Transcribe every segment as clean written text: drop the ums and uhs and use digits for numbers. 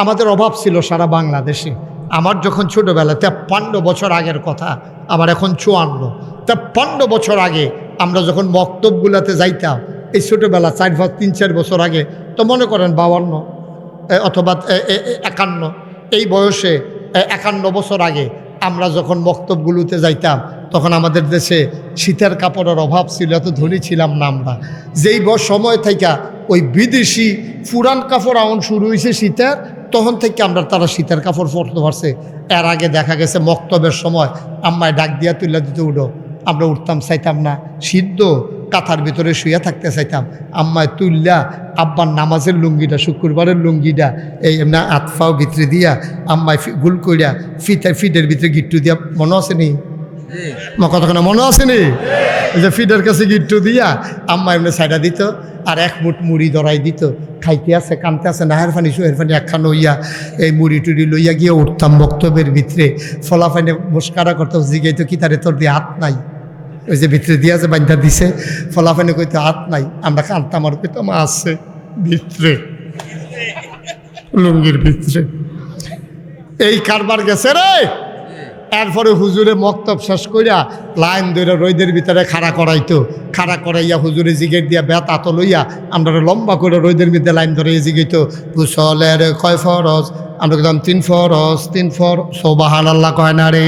আমাদের অভাব ছিল সারা বাংলাদেশে। আমার যখন ছোটোবেলা 53 বছর আগের কথা, আমার এখন 54, 53 বছর আগে আমরা যখন মক্তবগুলাতে যাইতাম, এই ছোটোবেলা 3-4 বছর আগে, তো মনে করেন 52 অথবা 51, এই বয়সে 51 বছর আগে আমরা যখন মক্তবগুলোতে যাইতাম, তখন আমাদের দেশে শীতের কাপড়ের অভাব ছিল, এত ধনী ছিলাম না আমরা। যেই সময় থেকে ওই বিদেশি পুরান কাপড় আউন শুরু হয়েছে শীতের, তখন থেকে আমরা তারা শীতের কাপড় পরতে পারছে। এর আগে দেখা গেছে মক্তবের সময় আম্মায় ডাক দিয়া তুলে দিতে উঠো, আমরা উঠতাম, চাইতাম না, সিদ্ধ কাঁথার ভিতরে শুয়ে থাকতে চাইতাম। আম্মায় তুললা আব্বার নামাজের লুঙ্গিটা, শুক্রবারের লুঙ্গিটা এই এমনি আতফাও ভিতরে দিয়া আম্মায় গুল কইরা ফিটের ভিতরে গিট্টু দিয়া, মনে আছে নি কতক্ষণ মনে আছে নি, ওই যে ফিটের কাছে গিট্টু দিয়া আম্মা এমনি সাইডা দিত, আর এক মুঠ মুড়ি ধরাই দিত। খাইতে আছে, কানতে আছে, নাহের ফানি সোহের ফানি একখান লইয়া এই মুড়ি টুড়ি লইয়া গিয়ে উঠতাম বক্তব্যের ভিতরে। ফলাফাইনে মুস্কারা করতাম, জিগাইতো কি তারে তোর দিয়ে হাত নাই, ওই যে ভিতরে দিয়া যে বান্ধা দিছে, ফলাফাইনে কইতো হাত নাই, আমরা কানতাম আর কইতাম আছে ভিতরে, লুঙ্গির ভিতরে। এই কারবার গেছে রে। এরপরে হুজুরে মক্তব শেষ কইরা লাইন ধরে রোদের ভিতরে খাড়া করাইতো, খাড়া করাইয়া হুজুরে জিগের দিয়া বেত আত লইয়া আমরা লম্বা করে রোদের ভিতরে লাইন ধরে জিগাইতো, গোসলের কয় ফরজ? আমরা কইতাম 3 ফরজ। 3 ফরজ, সুবহানাল্লাহ কয় না রে।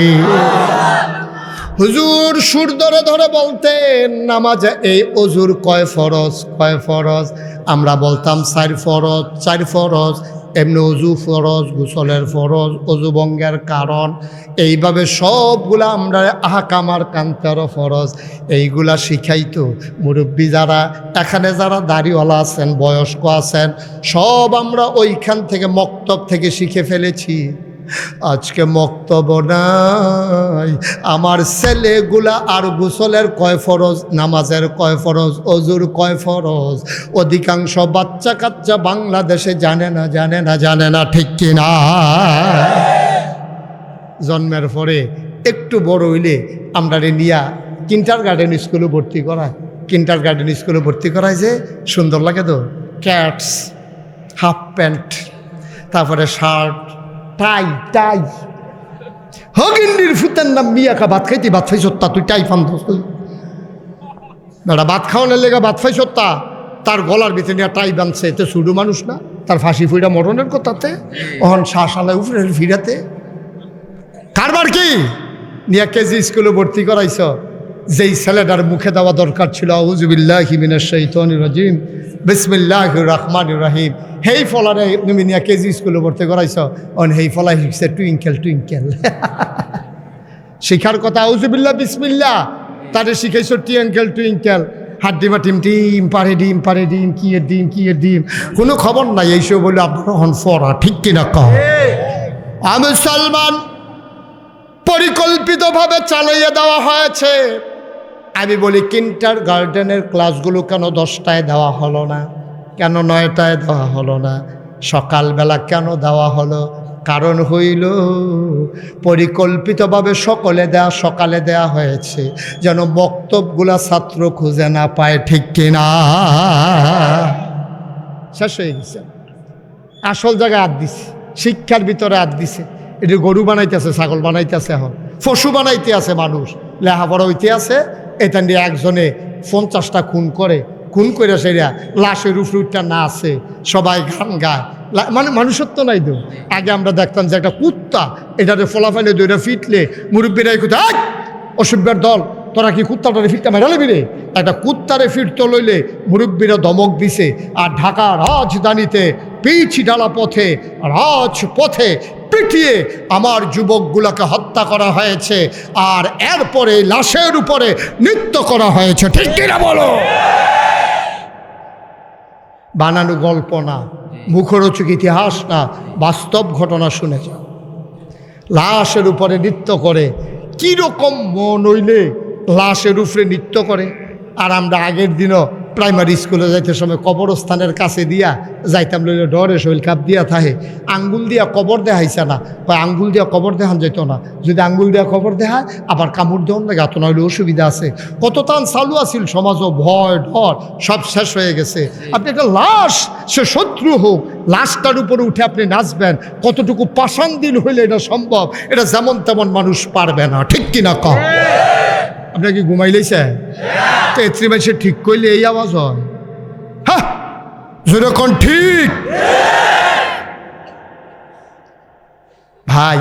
হুজুর সুর ধরে ধরে বলতেন নামাজে এই অজুর কয় ফরজ, কয় ফরজ? আমরা বলতাম 4 ফরজ, 4 ফরজ। এমনি অজু ফরজ, গোসলের ফরজ, অজু ভঙ্গের কারণ, এইভাবে সবগুলা আমরা আহকামার কান্তার ফরজ এইগুলা শিখাইতো মুরব্বী যারা এখানে, যারা দাড়িওয়ালা আছেন, বয়স্ক আছেন, সব আমরা ওইখান থেকে মক্তব থেকে শিখে ফেলেছি। আজকে মক্তব নাই, আমার ছেলেগুলা আর গোসলের কয় ফরজ, নামাজের কয় ফরজ, অজুর কয় ফরজ, অধিকাংশ বাচ্চা কাচ্চা বাংলাদেশে জানে না, জানে না, জানে না, ঠিক কিনা? জন্মের পরে একটু বড় হইলে আমরা নিয়া কিন্ডারগার্টেন স্কুলে ভর্তি করায়। কিন্ডারগার্টেন স্কুলে ভর্তি করায় যে সুন্দর লাগে তো, ক্যাটস, হাফ প্যান্ট, তারপরে শার্ট, টাই, টাই। হগিন্ডির ফুতের নাম মিয়াকা ভাত খাইতি, ভাত খাই সত্তা, তুই টাই ফান্দস, বেটা ভাত খাওয়ানোর লেগে ভাত খাই সত্তা, তার গলার ভিতরে নিয়ে টাই বাঁধছে, এতে শুধু মানুষ না, তার ফাঁসি ফুইটা মরণের কথাতে, ওহন শাসালায় উপরে ফিরাতে। কারবার কি নিয়া কেজি স্কুলে ভর্তি করাইছ, যেই ছেলেটার মুখে দেওয়া দরকার ছিল আউযু বিল্লাহি মিনাশ শাইতানির রাজিম বিসমিল্লাহির রহমানির রহিম, হেই ফলারে তুমি নিয়া কেজি স্কুলে ভর্তি করাইছ, অন হেই ফলা শিখছে টুইঙ্কেল টুইঙ্কেল। শিখার কথা আউযু বিল্লাহ বিসমিল্লাহ, তারে শিখাইছ টুইঙ্কেল টুইঙ্কেল, হাড্ডিমা টিম টিম, পারে ডিম, পারে ডিম, কি এর ডিম, কি এর ডিম, কোনো খবর নাই। এইসব বলে আপনারা হন ফরা, ঠিক কিনা কহ? আমি মুসলমান পরিকল্পিতভাবে চালাইয়ে দেওয়া হয়েছে। আমি বলি কিন্ডারগার্টেনের ক্লাসগুলো কেন 10টায় দেওয়া হলো না, কেন 9টায় দেওয়া হলো না, সকালবেলা কেন দেওয়া হলো? কারণ হইল পরিকল্পিতভাবে সকালে দেয়া হয়েছে যেন বক্তব্যগুলা ছাত্র খুঁজে না পায়, ঠিক কিনা? শেষ হয়ে গেছে, আসল জায়গায় হাত দিছে, শিক্ষার ভিতরে হাত দিছে। এটি গরু বানাইতেছে, ছাগল বানাইতেছে, এখন পশু বানাইতে আছে মানুষ, লেখাপড়া হইতে আছে। এটা নিয়ে একজনে 50টা খুন করে সেটা লাশের উপরটা না আছে, সবাই গান গায়, মানে মানুষত্ব নাই তো। আগে আমরা দেখতাম যে একটা কুত্তা, এটাতে ফলাফাইলে 2টা ফিটলে মুরব্বীরাই কোথায়, অসভ্যের দল, তোরা কি কুত্তাটারে ফিটটা মেরালিবি রে? একটা কুত্তারে ফিরতে লইলে মুরব্বীরা ধমক দিছে। আর ঢাকা রাজধানীতে পিচ ঢালা পথে, রাজপথে পিটিয়ে আমার যুবকগুলোকে হত্যা করা হয়েছে, আর এরপরে লাশের উপরে নৃত্য করা হয়েছে, ঠিক কিনা বলো? বানানো গল্প না, মুখরোচক ইতিহাস না, বাস্তব ঘটনা শুনে যাও। লাশের উপরে নৃত্য করে, কীরকম মন হইলে লাশের উপরে নৃত্য করে। আর আমরা আগের দিনও প্রাইমারি স্কুলে যাইতে সময় কবরস্থানের কাছে দিয়া যাইতাম, লইলে ডরে শৈল কাপ দিয়া থাহে, আঙ্গুল দিয়া কবর দেখাইছে না, বা আঙ্গুল দিয়া কবর দেখান যেত না, যদি আঙ্গুল দিয়া কবর দেখায় আবার কামড় দেওয়ার লাগে, এত নইলে অসুবিধা আছে। কত তান চালু আছিল সমাজও, ভয় ডর সব শেষ হয়ে গেছে। আপনি একটা লাশ, সে শত্রু হোক, লাশটার উপরে উঠে আপনি নাচবেন, কতটুকু পাষাণ দিল হইলে এটা সম্ভব? এটা যেমন তেমন মানুষ পারবে না, ঠিক কিনা কম? আপনার কি ঘুমাইলেছে? তো এত্রি মাসে ঠিক করলে এই আওয়াজ হয়? হ্যাঁ, যেরকম ঠিক ভাই,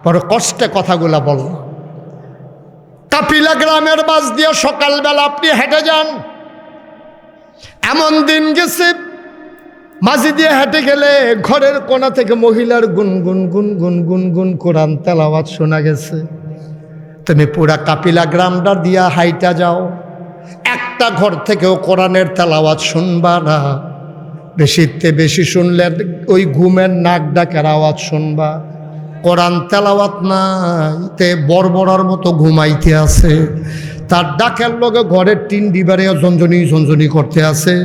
বড় কষ্টে কথাগুলা বলল। কাপিলা গ্রামের বাস দিয়ে সকালবেলা আপনি হেঁটে যান, এমন দিন গেছে মাঝি দিয়ে হেঁটে গেলে ঘরের কোণা থেকে মহিলার গুনগুন গুনগুন গুনগুন কোরআন তেলাওয়াত শোনা গেছে। তুমি পুরা কাপিলা গ্রামটা দিয়া হাইটা যাও, একটা ঘর থেকেও কোরআনের তেলাওয়াত শুনবা না। বেশিতে বেশি শুনলে ওই ঘুমের নাক ডাকের আওয়াজ শুনবা। কোরআন তেলাওয়াত নাই, তে বড়বড়ার মতো ঘুমাইতে আছে, তার ডাকের লগে ঘরের টিন ডিবারে ঝনঝনি ঝনঝনি করতে আছে,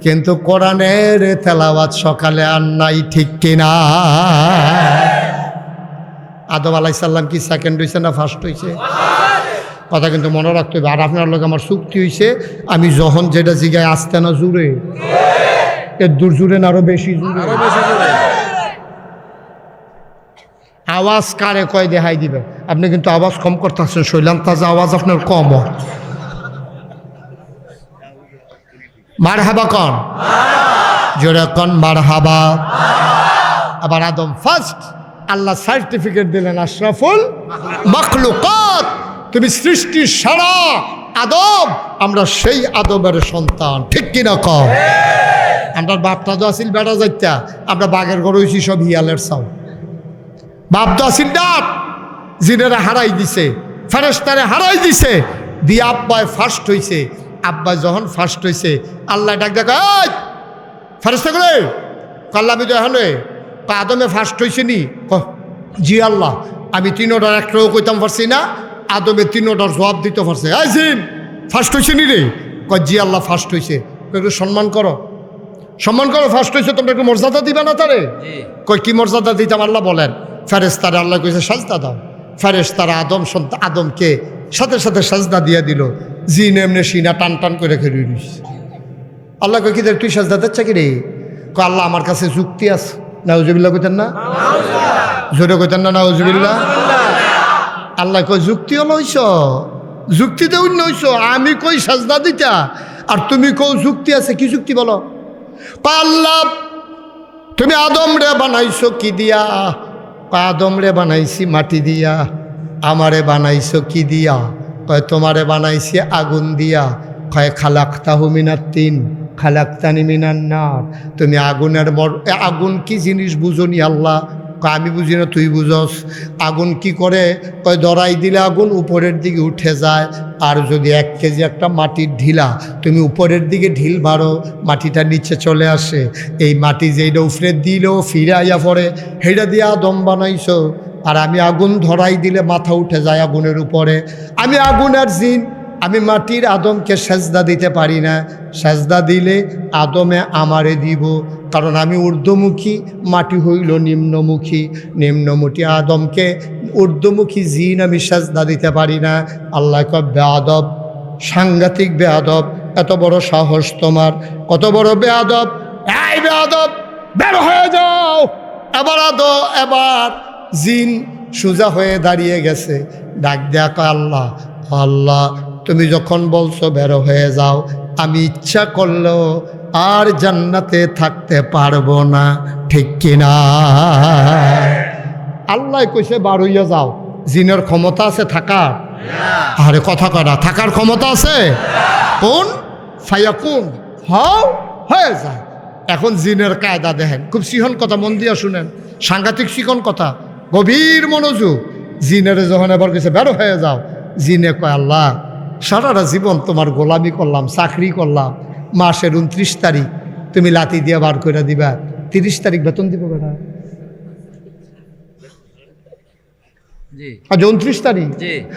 কিন্তু কোরআনের তেলাওয়াত সকালে আর নাই, ঠিক কিনা? আদম আলাইসাল্লাম কি সেকেন্ড হয়েছে না ফার্স্ট হয়েছে? কথা কিন্তু মনে রাখতে হবে। আর আপনার লোক আমার চুক্তি হয়েছে, আমি যখন যেটা জিগায় আসতে না জুড়ে, এর দূর জুড়ে না আরো বেশি জুড়ে, আওয়াজ কারে কয় দেখাই দিবে। আপনি কিন্তু আওয়াজ কম করতেছেন, শৈলাম তাজা আওয়াজ আপনার কম। মারহাবা কন, জোরে কন মারহাবা। আবার আদম ফার্স্ট, আল্লাহ সার্টিফিকেট দিলেন আশরাফুল মাখলুকাত, তুমি সৃষ্টির সারা আদম, আমরা সেই আদমের সন্তান, ঠিক কিনা কম? আমরা বাপটা তো আসিল বেড়া যাইতা, আমরা বাঘের ঘর হয়েছি সব হিয়ালের চাও। বাপ তো আসিল ডাক, জিনেরা হারাই দিছে, ফেরেশতারে হারাই দিছে, দিয়ে আব্বায় ফার্স্ট হয়েছে। আব্বাই যখন ফার্স্ট হয়েছে, আল্লাহ ডাক ডাক, ফেরেশতা করে কাল্লা, আমি তো এখানে আদমে ফার্স্ট হয়েছে নি? জি আল্লাহ, আমি 3 অর্ডার একটাও কইতাম পারছি না, আদমে 3 অর্ডার জবাব দিতে পারছে। জিন ফার্স্ট হয়েছে নি রে? জি আল্লাহ ফার্স্ট হয়েছে। একটু সম্মান করো, সম্মান করো, ফার্স্ট হয়েছে, তোমরা একটু মর্যাদা দিবা না তারে? কই কি মর্যাদা দিতাম? আল্লাহ বলেন, ফেরেশতারা আল্লাহ কইছে সাজদা দাও। ফেরেশতারা আদম সন্তান আদমকে সাথে সাথে সাজদা দিয়ে দিল। জিন এমনি সিনা টান টান করে খেয়ে দিস। আল্লাহ কই কি তুই সাজদা দিচ্ছ কি রে? কয় আল্লাহ আমার কাছে যুক্তি আছে। নাউজুবিল্লাহ কইতেন না? জোরে কইতেন না নাউজুবিল্লাহ? আল্লাহ কই যুক্তি হলো হইছ, যুক্তিতে অন্য হইছ। আমি কই সাজদা দিতা আর তুমি কও যুক্তি আছে। কি যুক্তি বলো? আল্লাহ তুমি আদম রে বানাইছো কি দিয়া? আদম রে বানাইছি মাটি দিয়া। আমারে বানাইছো কি দিয়া? কয় তোমারে বানাইছি আগুন দিয়া। কয় খালাকতাহু মিনাত তিন খালাকতানি মিনান নার। তুমি আগুনের আগুন কি জিনিস বুঝনি আল্লাহ? কয় আমি বুঝি না, তুই বুঝস। আগুন কি করে? কয় ধরাই দিলে আগুন উপরের দিকে উঠে যায়, আর যদি 1 কেজি একটা মাটির ঢিলা তুমি উপরের দিকে ঢিল মারো, মাটিটা নিচে চলে আসে। এই মাটি যেইটা উপরে দিলেও ফিরে আইয়া পড়ে, সেইটা দিয়ে আদম বানাইছো। আর আমি আগুন ধরাই দিলে মাথা উঠে যায় আগুনের উপরে। আমি আগুনের জিন, আমি মাটির আদমকে সেজদা দিতে পারি না। সেজদা দিলে আদমে আমারে দিব, কারণ আমি ঊর্ধ্বমুখী, মাটি হইল নিম্নমুখী। নিম্নমুখী আদমকে ঊর্ধ্বমুখী জিন আমি সেজদা দিতে পারি না। আল্লাহ কয় বেয়াদব, সাংঘাতিক বেয়াদব, এত বড় সাহস তোমার, কত বড় বেয়াদব! এই বেয়াদব, বের হয়ে যাও। এবার জিন সোজা হয়ে দাঁড়িয়ে গেছে, ডাক দেয়া কয় আল্লাহ, আল্লাহ তুমি যখন বলছো বের হয়ে যাও, আমি ইচ্ছা করলেও আর জান্নাতে থাকতে পারবো না, ঠিক কিনা? আল্লাহ কইছে বার হইয়া যাও। জিনের ক্ষমতা আছে থাকার? আরে কথা করা, থাকার ক্ষমতা আছে? কোন ফায়াকুন, হও, হয়ে যায়। এখন জিনের কায়দা দেখেন, খুব সিহন কথা, মন দিয়া শুনেন, সাংঘাতিক শিখন কথা, গভীর মনোযোগ। জিনের যখন এবার কইছে বের হয়ে যাও, জিনে কয় আল্লাহ সারাটা জীবন তোমার গোলামি করলাম, চাকরি করলাম, মাসের 29 তারিখ তুমি লাতি দিয়ে বার করে দিবা, 30 তারিখ বেতন দিব বেটা। আজ 29 তারিখ,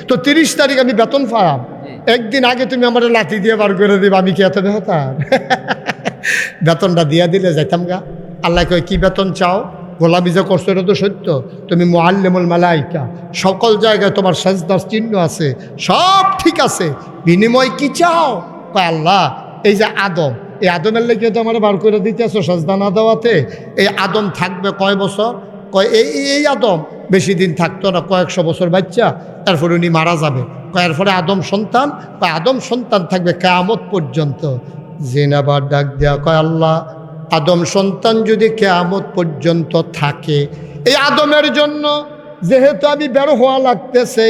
তো 30 তারিখ আমি বেতন পাম। একদিন আগে তুমি আমার লাঠি দিয়ে বার করে দিবে, আমি কি এত বেহতার? বেতনটা দিয়া দিলে যাইতাম গা। আল্লাহ কয় কি বেতন চাও? গোলামি যে করছো এটা তো সত্য, তুমি মুআল্লিমুল মালাইকা, সকল জায়গায় তোমার সাজদার চিহ্ন আছে, সব ঠিক আছে, বিনিময় কি চাও? কয় আল্লাহ এই যে আদম, এই আদমের লেগে তো আমার বার করে দিতে আসো সাজদা না দেওয়াতে। এই আদম থাকবে কয় বছর? কয় এই আদম বেশি দিন থাকতো না, কয়েকশো বছর বাচ্চা, তারপরে উনি মারা যাবে। কয় এরপরে আদম সন্তান, কয় আদম সন্তান থাকবে কিয়ামত পর্যন্ত। জিনাবার ডাক দেয়া কয় আল্লাহ আদম সন্তান যদি কিয়ামত পর্যন্ত থাকে, এই আদমের জন্য যেহেতু আমি বের হওয়া লাগতেছে,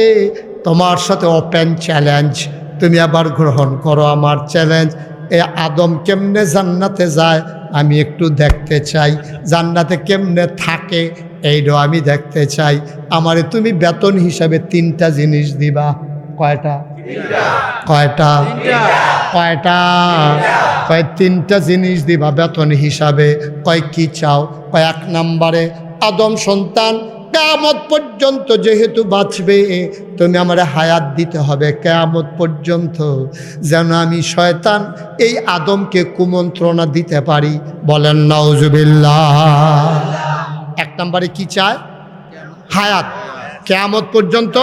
তোমার সাথে ওপেন চ্যালেঞ্জ, তুমি আবার গ্রহণ করো আমার চ্যালেঞ্জ। এ আদম কেমনে জান্নাতে যায় আমি একটু দেখতে চাই, জান্নাতে কেমনে থাকে এইটাও আমি দেখতে চাই। আমারে তুমি বেতন হিসাবে 3টা জিনিস দিবা। কয়টা? কয়টা? কয়টা? কয় 3টা জিনিস দিবা বেতন হিসাবে। কয় কি চাও? কয় 1 নম্বরে আদম সন্তান কিয়ামত পর্যন্ত যেহেতু বাঁচবে, তুমি আমার হায়াত দিতে হবে কিয়ামত পর্যন্ত, যেন আমি শয়তান এই আদমকে কুমন্ত্রণা দিতে পারি। বলেন নাউজুবিল্লাহ। 1 নম্বরে কি চায়? হায়াত। কিয়ামত পর্যন্ত,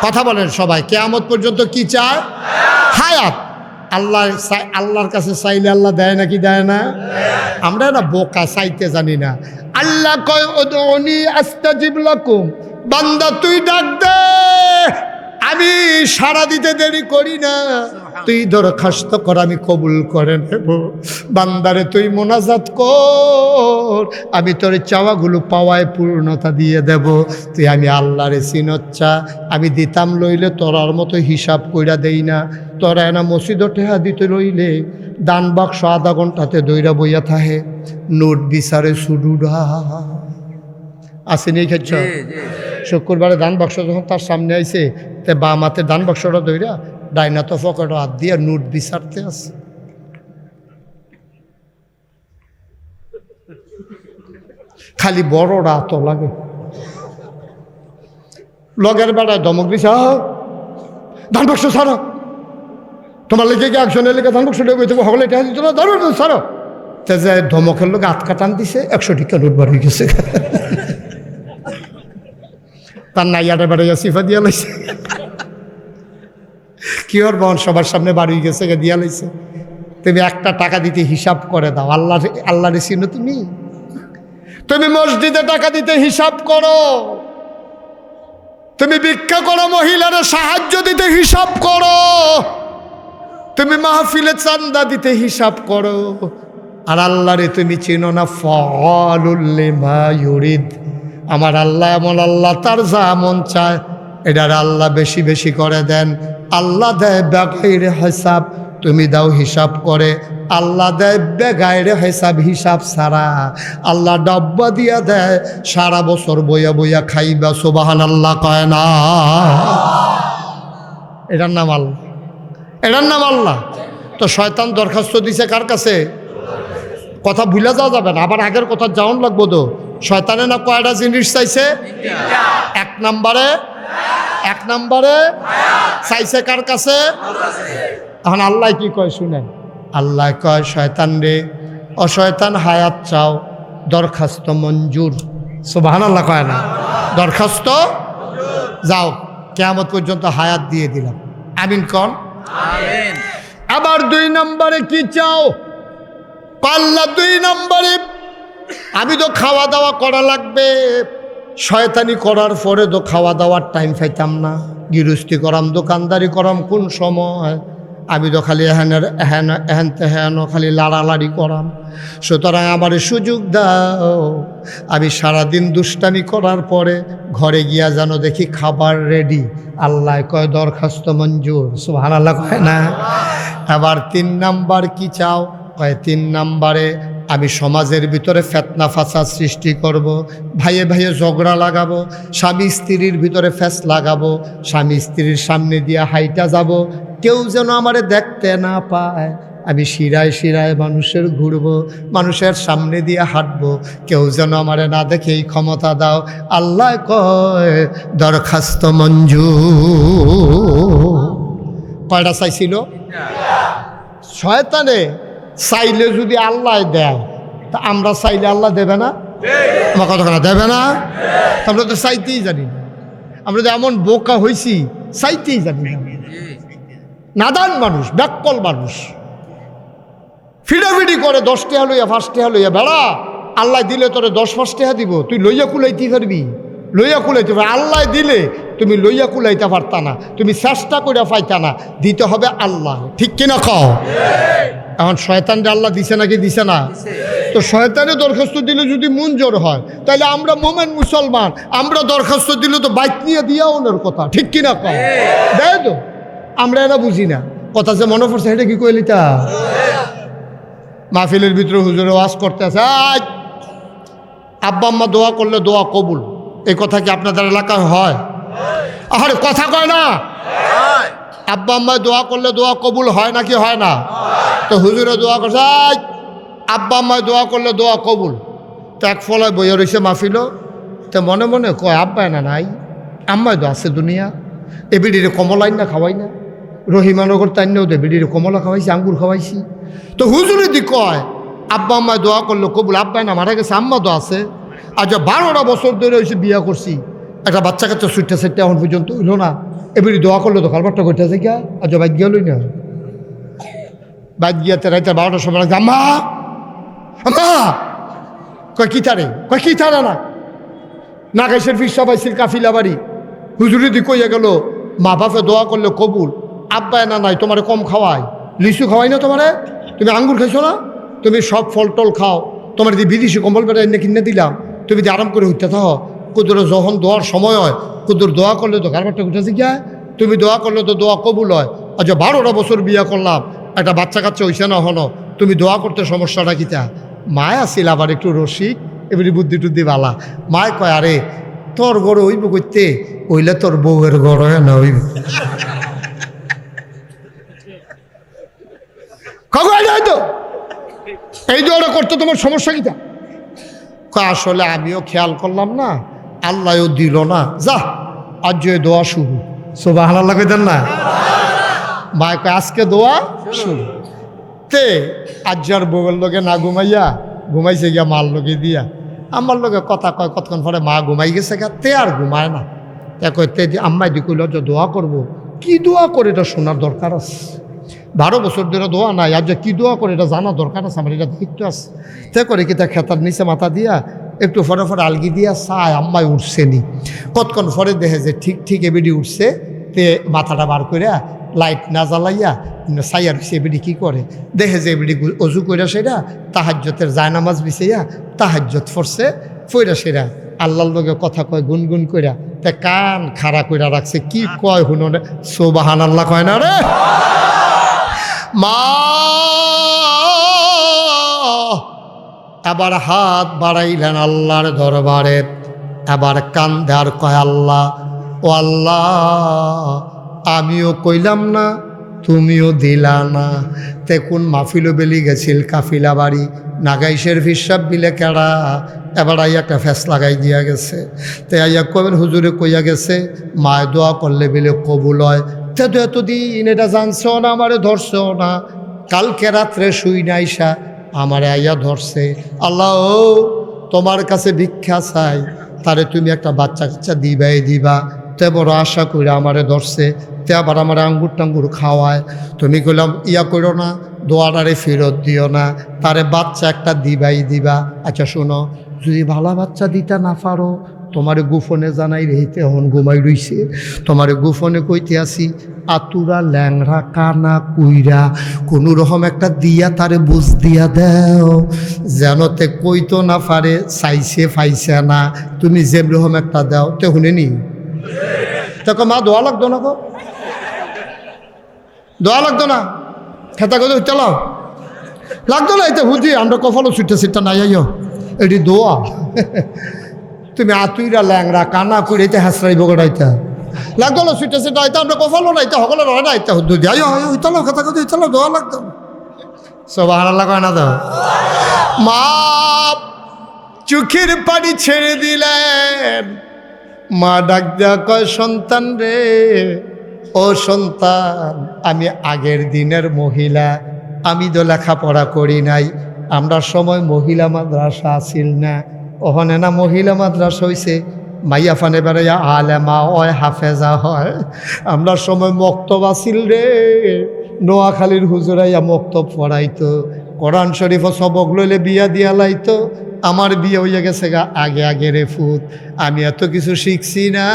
কথা বলেন সবাই, কিয়ামত পর্যন্ত কি চায়? হায়াত। আল্লাহর কাছে চাইলে আল্লাহ দেয় নাকি দেয় না? আমরা না বোকা, চাইতে জানি না। আল্লাহ কয় উদউনি আস্তাজিব লাকুম, বান্দা তুই ডাক দে, আমি সাড়া দিতে দেরি করি না, তুই দরখাস্ত কর আমি কবুল করে নেব। বান্দারে তুই মোনাজাত কর, আমি তোর চাওয়াগুলো পাওয়ায় পূর্ণতা দিয়ে দেব। তুই আমি আল্লাহরে চিনচ্ছা, আমি দিতাম লইলে তোরার মতো হিসাব কইরা দেই না। তোরা না মসজিদ টেহা দিতে লইলে দান বাক্স আধা ঘন্টাতে দইরা বইয়া থাহে, নোট বিচারে সুডুডা আসেনি খেয়েছ। শুক্রবারে দান বাক্স যখন তার সামনে আইছে, তে বা মাতে দান বাক্সটা দইরা ডাইনা তো ফকট হাত দিয়া নোট বিচারতে আছে। খালি বড়রা তো লাগে, লগের বেড়ায় ধমক দিছে, দান বাক্স ছাড়ো, তোমার লেগে গিয়ে একজনের লেগে দান বাক্স লেগে সকলে এটা দিত না, ধরো ছাড়ো। তে যে ধমকের লোক আটকা টান দিছে, 100 টাকা নোট বার হয়ে গেছে। তার নাইয়াটা বেড়াইয়া সিফা দিয়া লাইছে, কি ওর বোন সবার সামনে বাড়ি গেছে দিয়া লাইছে। তুমি 1টা টাকা দিতে হিসাব করে দাও। আল্লাহর চিনো তুমি? তুমি মসজিদে টাকা দিতে হিসাব করো, তুমি ভিক্ষা করো, মহিলারা সাহায্য দিতে হিসাব করো, তুমি মাহফিলে চান্দা দিতে হিসাব করো। আর আল্লাহরে তুমি চিনো না? ফাআলুল লিমা ইউরিদ। আমার আল্লাহ এমন আল্লাহ, তার যা মন চায় এটার আল্লাহ বেশি বেশি করে দেন। আল্লাহ দেয় বেগাইরে হিসাব, তুমি দাও হিসাব করে। আল্লাহ দেয় বেগাইরে হিসাব, হিসাব ছাড়া। আল্লাহ ডাব্বা দিয়া দেয়, সারা বছর বইয়া বইয়া খাইবা। সুবহানাল্লাহ কয় না? এটার নাম আল্লাহ, এটার নাম আল্লাহ। তো শয়তান দরখাস্ত দিছে কার কাছে? কথা ভুলে যাওয়া যাবে না, আবার আগের কথা যাওন লাগবো। তো শয়তানে না কয়টা জিনিস চাইছে? 1 নম্বরে চাইছে কার কাছে? এখন আল্লাহ কি কয় শুনেন। আল্লাহ কয় শয়তান রে, অশয়তান হায়াত চাও, দরখাস্ত মঞ্জুর। সুবহানাল্লাহ কয় না? দরখাস্ত যাও, কিয়ামত পর্যন্ত হায়াত দিয়ে দিলাম। আমিন কন। আবার 2 নম্বরে কি চাও? আল্লাহ 2 নম্বরে আমি তো খাওয়া দাওয়া করা লাগবে। শয়তানি করার পরে তো খাওয়া দাওয়ার টাইম পাইতাম না, গৃহস্থী করাম, দোকানদারি করাম, কোন সময় আমি তো খালি এহেন তেহেন খালি লাড়ালাড়ি করাম। সুতরাং আমার সুযোগ দাও, আমি সারাদিন দুষ্টামি করার পরে ঘরে গিয়া যেন দেখি খাবার রেডি। আল্লাহ কয় দরখাস্ত মঞ্জুর। সুবহানাল্লাহ কয় না? আবার 3 নাম্বার কি চাও? কয় 3 নাম্বারে আমি সমাজের ভিতরে ফেতনা ফাসাদ সৃষ্টি করব, ভাইয়ে ভাইয়ে ঝগড়া লাগাবো, স্বামী স্ত্রীর ভিতরে ফ্যাস লাগাবো, স্বামী স্ত্রীর সামনে দিয়ে হাইটা যাব, কেউ যেন আমারে দেখতে না পায়। আমি শিরায় শিরায় মানুষের ঘুরবো, মানুষের সামনে দিয়ে হাঁটবো, কেউ যেন আমারে না দেখে এই ক্ষমতা দাও। আল্লাহ কয় দরখাস্ত মঞ্জুর। কয়টা চাইছিল? শয়তানে চাইলে যদি আল্লাহ দেয়, তা আমরা চাইলে আল্লাহ দেবে না? আমার কতক্ষণ দেবে না? আমরা তো চাইতেই জানি না। আমরা তো এমন বোকা হয়েছি, চাইতেই জানি না। নাদান মানুষ, ব্যাককল মানুষ, ফিডাফিডি করে 10 টাকা লইয়া 5 টাকা লইয়া বেড়া। আল্লাহ দিলে তোরে 10-5 টাকা দিব, তুই লইয়া কুলাইতে পারবি? লইয়া কুলাইতে পারবি? আল্লাহ দিলে তুমি লইয়া কুলাইতে পারতা না, তুমি চেষ্টা করে পাইতা না, দিতে হবে আল্লাহ। ঠিক কিনা কও? এখন শয়তানকে আল্লাহ দিছে নাকি দিছে না? তো শয়তানে দরখাস্ত দিলে যদি মন জোর হয়, তাহলে আমরা মোমেন মুসলমান, আমরা দরখাস্ত দিলে তো বাইক নিয়ে দিয়া ওনার কথা। ঠিক কিনা কও? দেয় তো, আমরা এরা বুঝি না। কথা যে মনে পড়ছে, এটা কি কইলি তা? মাহফিলের ভিতরে হুজুরে ওয়াজ করতে আছে, আব্বা আম্মা দোয়া করলে দোয়া কবুল। এই কথা কি আপনাদের এলাকায় হয়? আরে কথা কয় না, আব্বা আম্মা দোয়া করলে দোয়া কবুল হয় নাকি হয় না? তো হুজুরে দোয়া করছে, আব্বা আম্মায় দোয়া করলে দোয়া কবুল। তো এক ফলায় বইয়া রয়েছে মাহফিল, তো মনে মনে কয় আব্বায় না নাই, আম্মায় তো আছে দুনিয়া। এ বিড়িরে কমলাই না খাওয়াই না, রহিমানগর তাইনেও দে বিড়িরে কমলা খাওয়াইছি, আঙ্গুর খাওয়াইছি। তো হুজুরে দি কয় আব্বা আম্মায় দোয়া করলো কবুল, আব্বায় না মারা গেছে, আম্মা তো আছে। আজ 12টা বছর ধরে হয়েছে বিয়া করছি, একটা বাচ্চা কাচ্চা সুইটটা সেটটা এখন পর্যন্ত হইল না। এবারে দোয়া করলো তো কালবারটা করতে আছে গিয়া, আজ বাইক গিয়া লই না, বাইক গিয়াতে রাইতে 12টার সময় লাগছে, আম্মা আম্মা কয় কি তারে, কয় কি তারা না নাগাইশের ফিস সবাইছিল কাফিলা বাড়ি। হুজুরি দি কইয়া গেল মা বাপে দোয়া করলে কবুল, আব্বায় না নাই তোমারে কম খাওয়াই, লিচু খাওয়াই না তোমারে, তুমি আঙ্গুর খাইছো না, তুমি সব ফল টল খাও, তোমার যদি বিদেশি কম্বল বেড়া এনে কিনে দিলাম, তুমি যদি আরাম করে হইতে থাকো, কুদুরে যখন দোয়ার সময় হয়, কুদুর দোয়া করলে তো কারবারটা উঠেছে গিয়া, তুমি দোয়া করলে তো দোয়া কবুল হয়। আচ্ছা 12টা বছর বিয়া করলাম, একটা বাচ্চা কাচ্চা হইছে না হনো, তুমি দোয়া করতে সমস্যাটা কিতা? মায় আসিল আবার একটু রসিক, এবারে বুদ্ধি টুদ্ধি বালা। মায় কয় আরে তোর গড় হইব করতে, ওইলে তোর বউয়ের গড় হয় না হইব। তো এই দোয়াটা করতে তোমার সমস্যা কিতা? আসলে আমিও খেয়াল করলাম না, আল্লাহও দিল না, যা আজ দোয়া শুরু। সুবহানাল্লাহ কইতেন না? মায় কয় আজকে দোয়া শুরু। তে আজ্জার বউয়ের লোকে না ঘুমাইয়া ঘুমাইছে গিয়া মার লোকে দিয়া, আমার লোকে কথা কয়, কতক্ষণ পরে মা ঘুমাই গেছে গা, তে আর ঘুমায় না। তে কয় তে আম্মাই দি কইল যে দোয়া করবো, কি দোয়া করে এটা শোনার দরকার আছে, 12 বছর ধরে দোয়া নাই, আজ কি দোয়া করে এটা জানা দরকার আছে, আমার এটা দায়িত্ব আছে। তে করে কি তা খেতার নিচে মাথা দিয়া একটু ফরে ফরে আলগি দিয়া চায় আম্মাই উঠছে নি, কতক্ষণ পরে দেখে যে ঠিক ঠিক এবিডি উঠছে। তে মাথাটা বার করিয়া লাইট না জ্বালাইয়া সাইয়ার সে এবিডি কী করে, দেখে যে এবিডি অজু কইরা সেরা তাহাজ্জতের জায়নামাজ বিছাইয়া তাহাজ্জত ফরছে, ফইরা সেরা আল্লাহর লগে কথা কয় গুনগুন কইরা, তে কান খাড়া কইরা রাখছে, কি কয় হুনো রে, সুবহানাল্লাহ কয় না রে। মা আবার হাত বাড়াইলেন আল্লাহর দরবারে, আবার কান্দে আর কয় আল্লাহ, ও আল্লাহ আমিও কইলাম না তুমিও দিলা না। তে কোন মাহফিলও বেলি গেছিল কাফিলা বাড়ি, নাগাইশের ফিসাব বিলে কেড়া, এবার আইয়া একটা ফেস লাগাই দিয়া গেছে। তে আইয়া কবেন হুজুরে কইয়া গেছে মায় দোয়া করলে বিলে কবুল হয়। তে তো এতদিন এটা জানছেও না, আমারে ধরছেও না, কালকে রাত্রে শুই নাইসা আমারে আইয়া ধরছে। আল্লাহ ও তোমার কাছে ভিক্ষা চাই, তারে তুমি একটা বাচ্চা কাচ্চা দিবাই দিবা। তে বড় আশা করে আমারে ধরছে, তে আবার আমার আঙ্গুর টাঙ্গুর খাওয়ায়। তুমি কইলাম ইয়া করো না, দোয়াটারে ফেরত দিও না, তারে বাচ্চা একটা দিবাই দিবা। আচ্ছা শোনো, যদি ভালো বাচ্চা দিতে না পারো, তোমারে গোপনে জানাই রেহিতে হন ঘুমাই রইছে, তোমারে গোপনে কইতে আসি আতুরা ল্যাংরা কানা কুইরা কোনো রকম একটা দিয়া তারে বুঝ দিয়া দেও, যেন তে কইতো না পারে চাইছে পাইছে না, তুমি যে রকম একটা দাও। তে শুনে নি তখন মা দোয়া লাগতো না, গো দোয়া লাগতো না, খেতা কথা চালাও লাগতো না, এতে বুঝি আমরা কফলও ছুটতে সিটটা নাই আইও, এটি দোয়া। তুমি আতুইরা ল্যাংরা কানা করে এতে হাসরাই বগড়াইতা লাগতো না, ছুটে সেটা আইতা আমরা কফলও নাইতে সকলের হয় না, আইতা হুদ্দু দিয়ে আইও আইও ইতালো খেতা কথা ইতালো দোয়া লাগতো। সুবহানাল্লাহ কয় না তো? মা চোখের পানি ছেড়ে দিলেন। মা ডাক দেয়া কয়, সন্তান রে, ও সন্তান, আমি আগের দিনের মহিলা, আমি তো লেখাপড়া করি নাই। আমরা সময় মহিলা মাদ্রাসা আসিল না, ওখানে না মহিলা মাদ্রাসা হইছে, মাইয়া ফানে বেড়াইয়া আলেমা হয়, হাফেজা হয়। আমরা সময় মক্তব আসিল রে, নোয়াখালীর হুজুরাইয়া মক্তব পড়াইতো, কোরআন শরীফ সবক লইলে বিয়া দিয়া লাইতো। আমার বিয়ে হইয়া গেছে গা আগে আগে রে ফুত। আমি এত কিছু শিখছি না,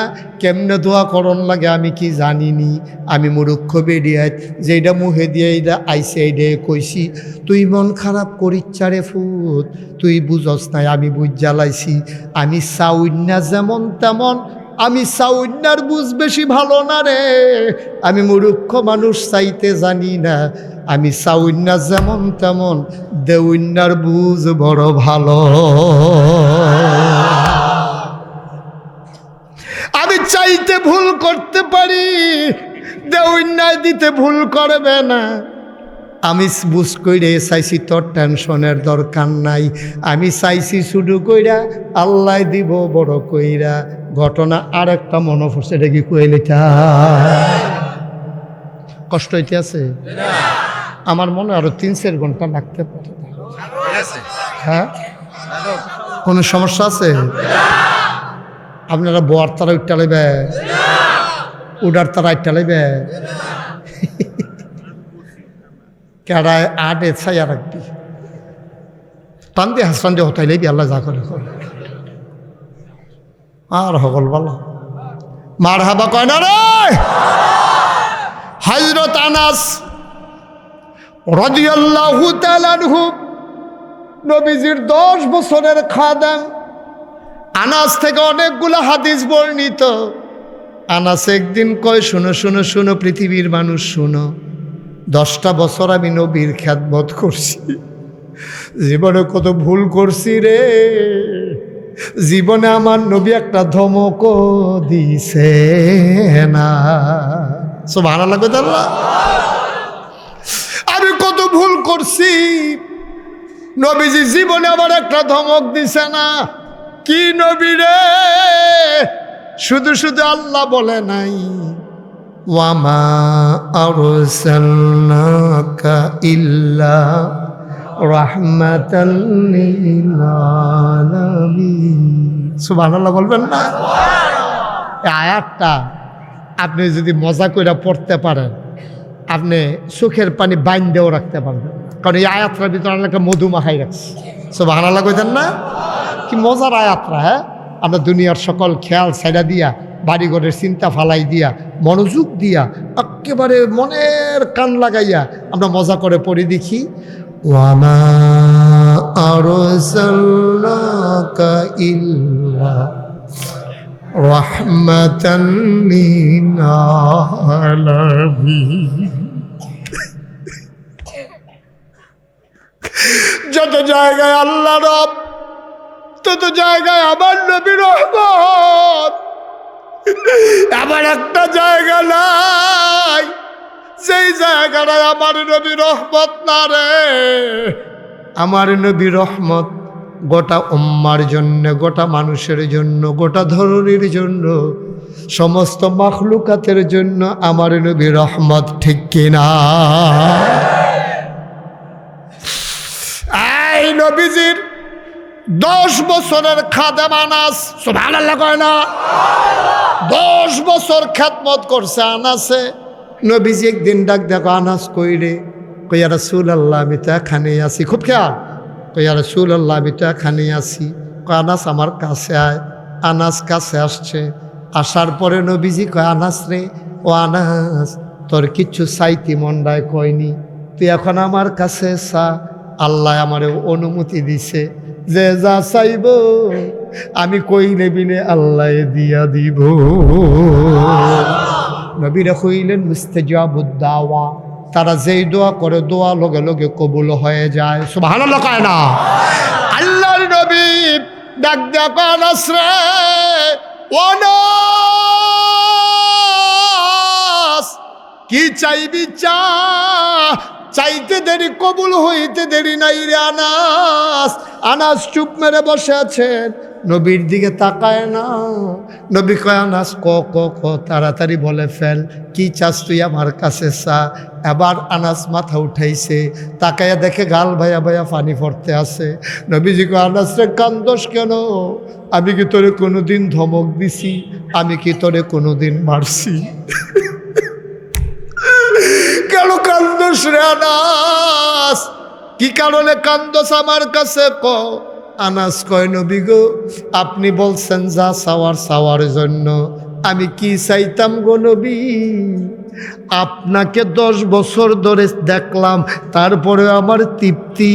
কেমনে দোয়া করণ লাগে আমি কি জানিনি। আমি মূর্খ বেডিয়াত, যেইটা মুহে দিয়ে এইটা আইসে এইডে কইছি। তুই মন খারাপ করিচ্ছা রে ফুত, তুই বুঝস নাই, আমি বুঝ জ্বালাইছি। আমি চাউন্না যেমন তেমন, আমি চাউন্নার বুঝ বেশি ভালো না রে। আমি মূর্খ মানুষ, চাইতে জানি না। আমি চাউন্না যেমন তেমন, দেউন্নার বুঝ বড় ভালো। আমি চাইতে ভুল করতে পারি, দেউন্নায় দিতে ভুল করবে না। আমি বুঝ কইরে চাইছি, তোর টেনশনের দরকার নাই। আমি চাইছি শুধু কইরা, আল্লাহ দিব বড় কইরা। ঘটনা আর একটা মনে পড়ছে, এটা কি কইলে কষ্ট হইতে আছে? আমার মনে আরো 3-4 ঘন্টা লাগতে পারে। হ্যাঁ, কোনো সমস্যা আছে? আপনারা বোয়ার তারা উঠতে লাইবে, উডার তারা ইটটা লাইবে, কেডায় আডে ছাইয়া রাখবি, টান দিয়ে হাসরান দিয়ে হতাই লাইবি, আল্লাহ যা করে আর হগল বলো। মার হাবা কয় না রে। হযরত আনাস রাদিয়াল্লাহু তাআলা আনহু, নবীজির 10 বছরের খাদেম। আনাস থেকে অনেকগুলো হাদিস বর্ণিত। আনাস একদিন কয়, শুনো শুনো শুনো পৃথিবীর মানুষ শুনো, 10টা বছর আমি নবীর খেদমত করছি, জীবনে কত ভুল করছি রে। জীবনে আমার নবী একটা ধমকও দিছে না। সুবহানাল্লাহ কইতে আল্লাহ। আমি কত ভুল করছি, নবীজি জীবনে আবার একটা ধমক দিছে না। কি নবী রে? শুধু শুধু আল্লাহ বলে নাই, ওয়ামা আরসালনাকা ইল্লা রাহমাতাল লিল আলামিন। সুবহানাল্লাহ বলবেন না? এই আয়াতটা আপনি যদি মজা করে পড়তে পারেন, আপনি চোখের পানি বাইন্দেও রাখতে পারবেন, কারণ এই আয়াতটার ভিতরে একটা মধু মাখাই রাখছে। সুবহানাল্লাহ কইতেন না? কি মজার আয়াতটা। হ্যাঁ, আমরা দুনিয়ার সকল খেয়াল ছাইড়া দিয়া, বাড়িঘরের চিন্তা ফালাই দিয়া, মনোযোগ দিয়া, একেবারে মনের কান লাগাইয়া আমরা মজা করে পড়ি দেখি, ওয়ামা আরসালনাকা ইল্লা রাহমাতাল লিল আলামিন। যত জায়গায় আল্লাহ রব, তত জায়গায় আমার নবী রহমত। আমার একটা জায়গা নাই সেই জায়গাটায় আমার নবী রহমত না রে। আমার নবী রহমত গোটা উম্মার জন্য, গোটা মানুষের জন্য, গোটা ধরনের জন্য, সমস্ত মাখলুকাতের জন্য আমার নবী রহমত, ঠিক কিনা? এই নবীজির 10 বছরের খাদেম আনাস, সুবহানাল্লাহ কয় না? 10 বছর খেদমত করছে আনাসে। নবীজি একদিন ডাক দেখো, আনাস কই রে? কইয়া রাসূলুল্লাহ, আমি তো এখানে আছি। খুব খেয়াল। কইয়া রাসূলুল্লাহ, আমি তো এখানে আছি। কয় আনাস আমার কাছে আয়। আনাস কাছে আসছে। আসার পরে নবীজি কয়, আনাস রে, ও আনাস, তোর কিচ্ছু চাইতি মন্ডায় কয়নি, তুই এখন আমার কাছে চা। আল্লাহ আমারে অনুমতি দিছে যে যা চাইব আমি কইলে বিনে আল্লাহ দিয়া দিব। নবীরা কইলেন মুস্তাজাবুদ দাওয়া, তারা যেই দোয়া করে দোয়া লগে লগে কবুল হয়ে যায়। সুবহানাল্লাহ কয় না? আল্লাহর নবী ডাক দেয়া কয়, আনাস রে, ও আনাস, কি চাইবি চা, চাইতে দেরি কবুল হইতে দেরি নাই রে আনাস। আনাস চুপ মেরে বসে আছেন, নবীর দিকে তাকায় না। নবী কয় আনাস ক ক ক তাড়াতাড়ি বলে ফেল, কি চাস তুই আমার কাছে চা। এবার আনাস মাথা উঠাইছে, তাকায়া দেখে গাল ভাইয়া ভাইয়া পানি পড়তে আছে। নবীজি কয় আনাস রে কান্দোস কেন? আমি কি তোরে কোনোদিন ধমক দিছি? আমি কি তোরে কোনোদিন মারছি? কেন কান্দোস রে আনাস? কি কারণে কান্দোস আমার কাছে ক। আনাস কয় নবী গো, আপনি বলছেন যা চাওয়ার চাওয়ার জন্য। আমি কি চাইতাম গো নবী? আপনাকে 10 বছর ধরে দেখলাম, তারপরে আমার তৃপ্তি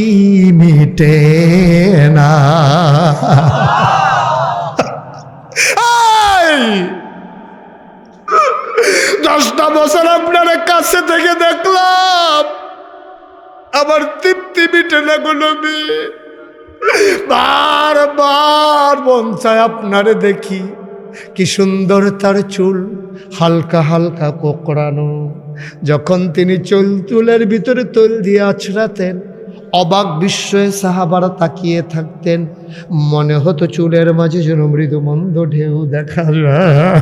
মিটে না। 10টা বছর আপনার কাছে থেকে দেখলাম, আমার তৃপ্তি মিটে না গো নবী। বারবার মন চায় আপনারে দেখি। কি সুন্দর তার চুল, হালকা হালকা কোকড়ানো। যখন তিনি চুলের ভিতরে তৈল দিয়ে আছড়াতেন, অবাক বিস্ময়ে সাহাবারা তাকিয়ে থাকতেন। মনে হতো চুলের মাঝে যেন মৃদু মন্দ ঢেউ দেখা যায়।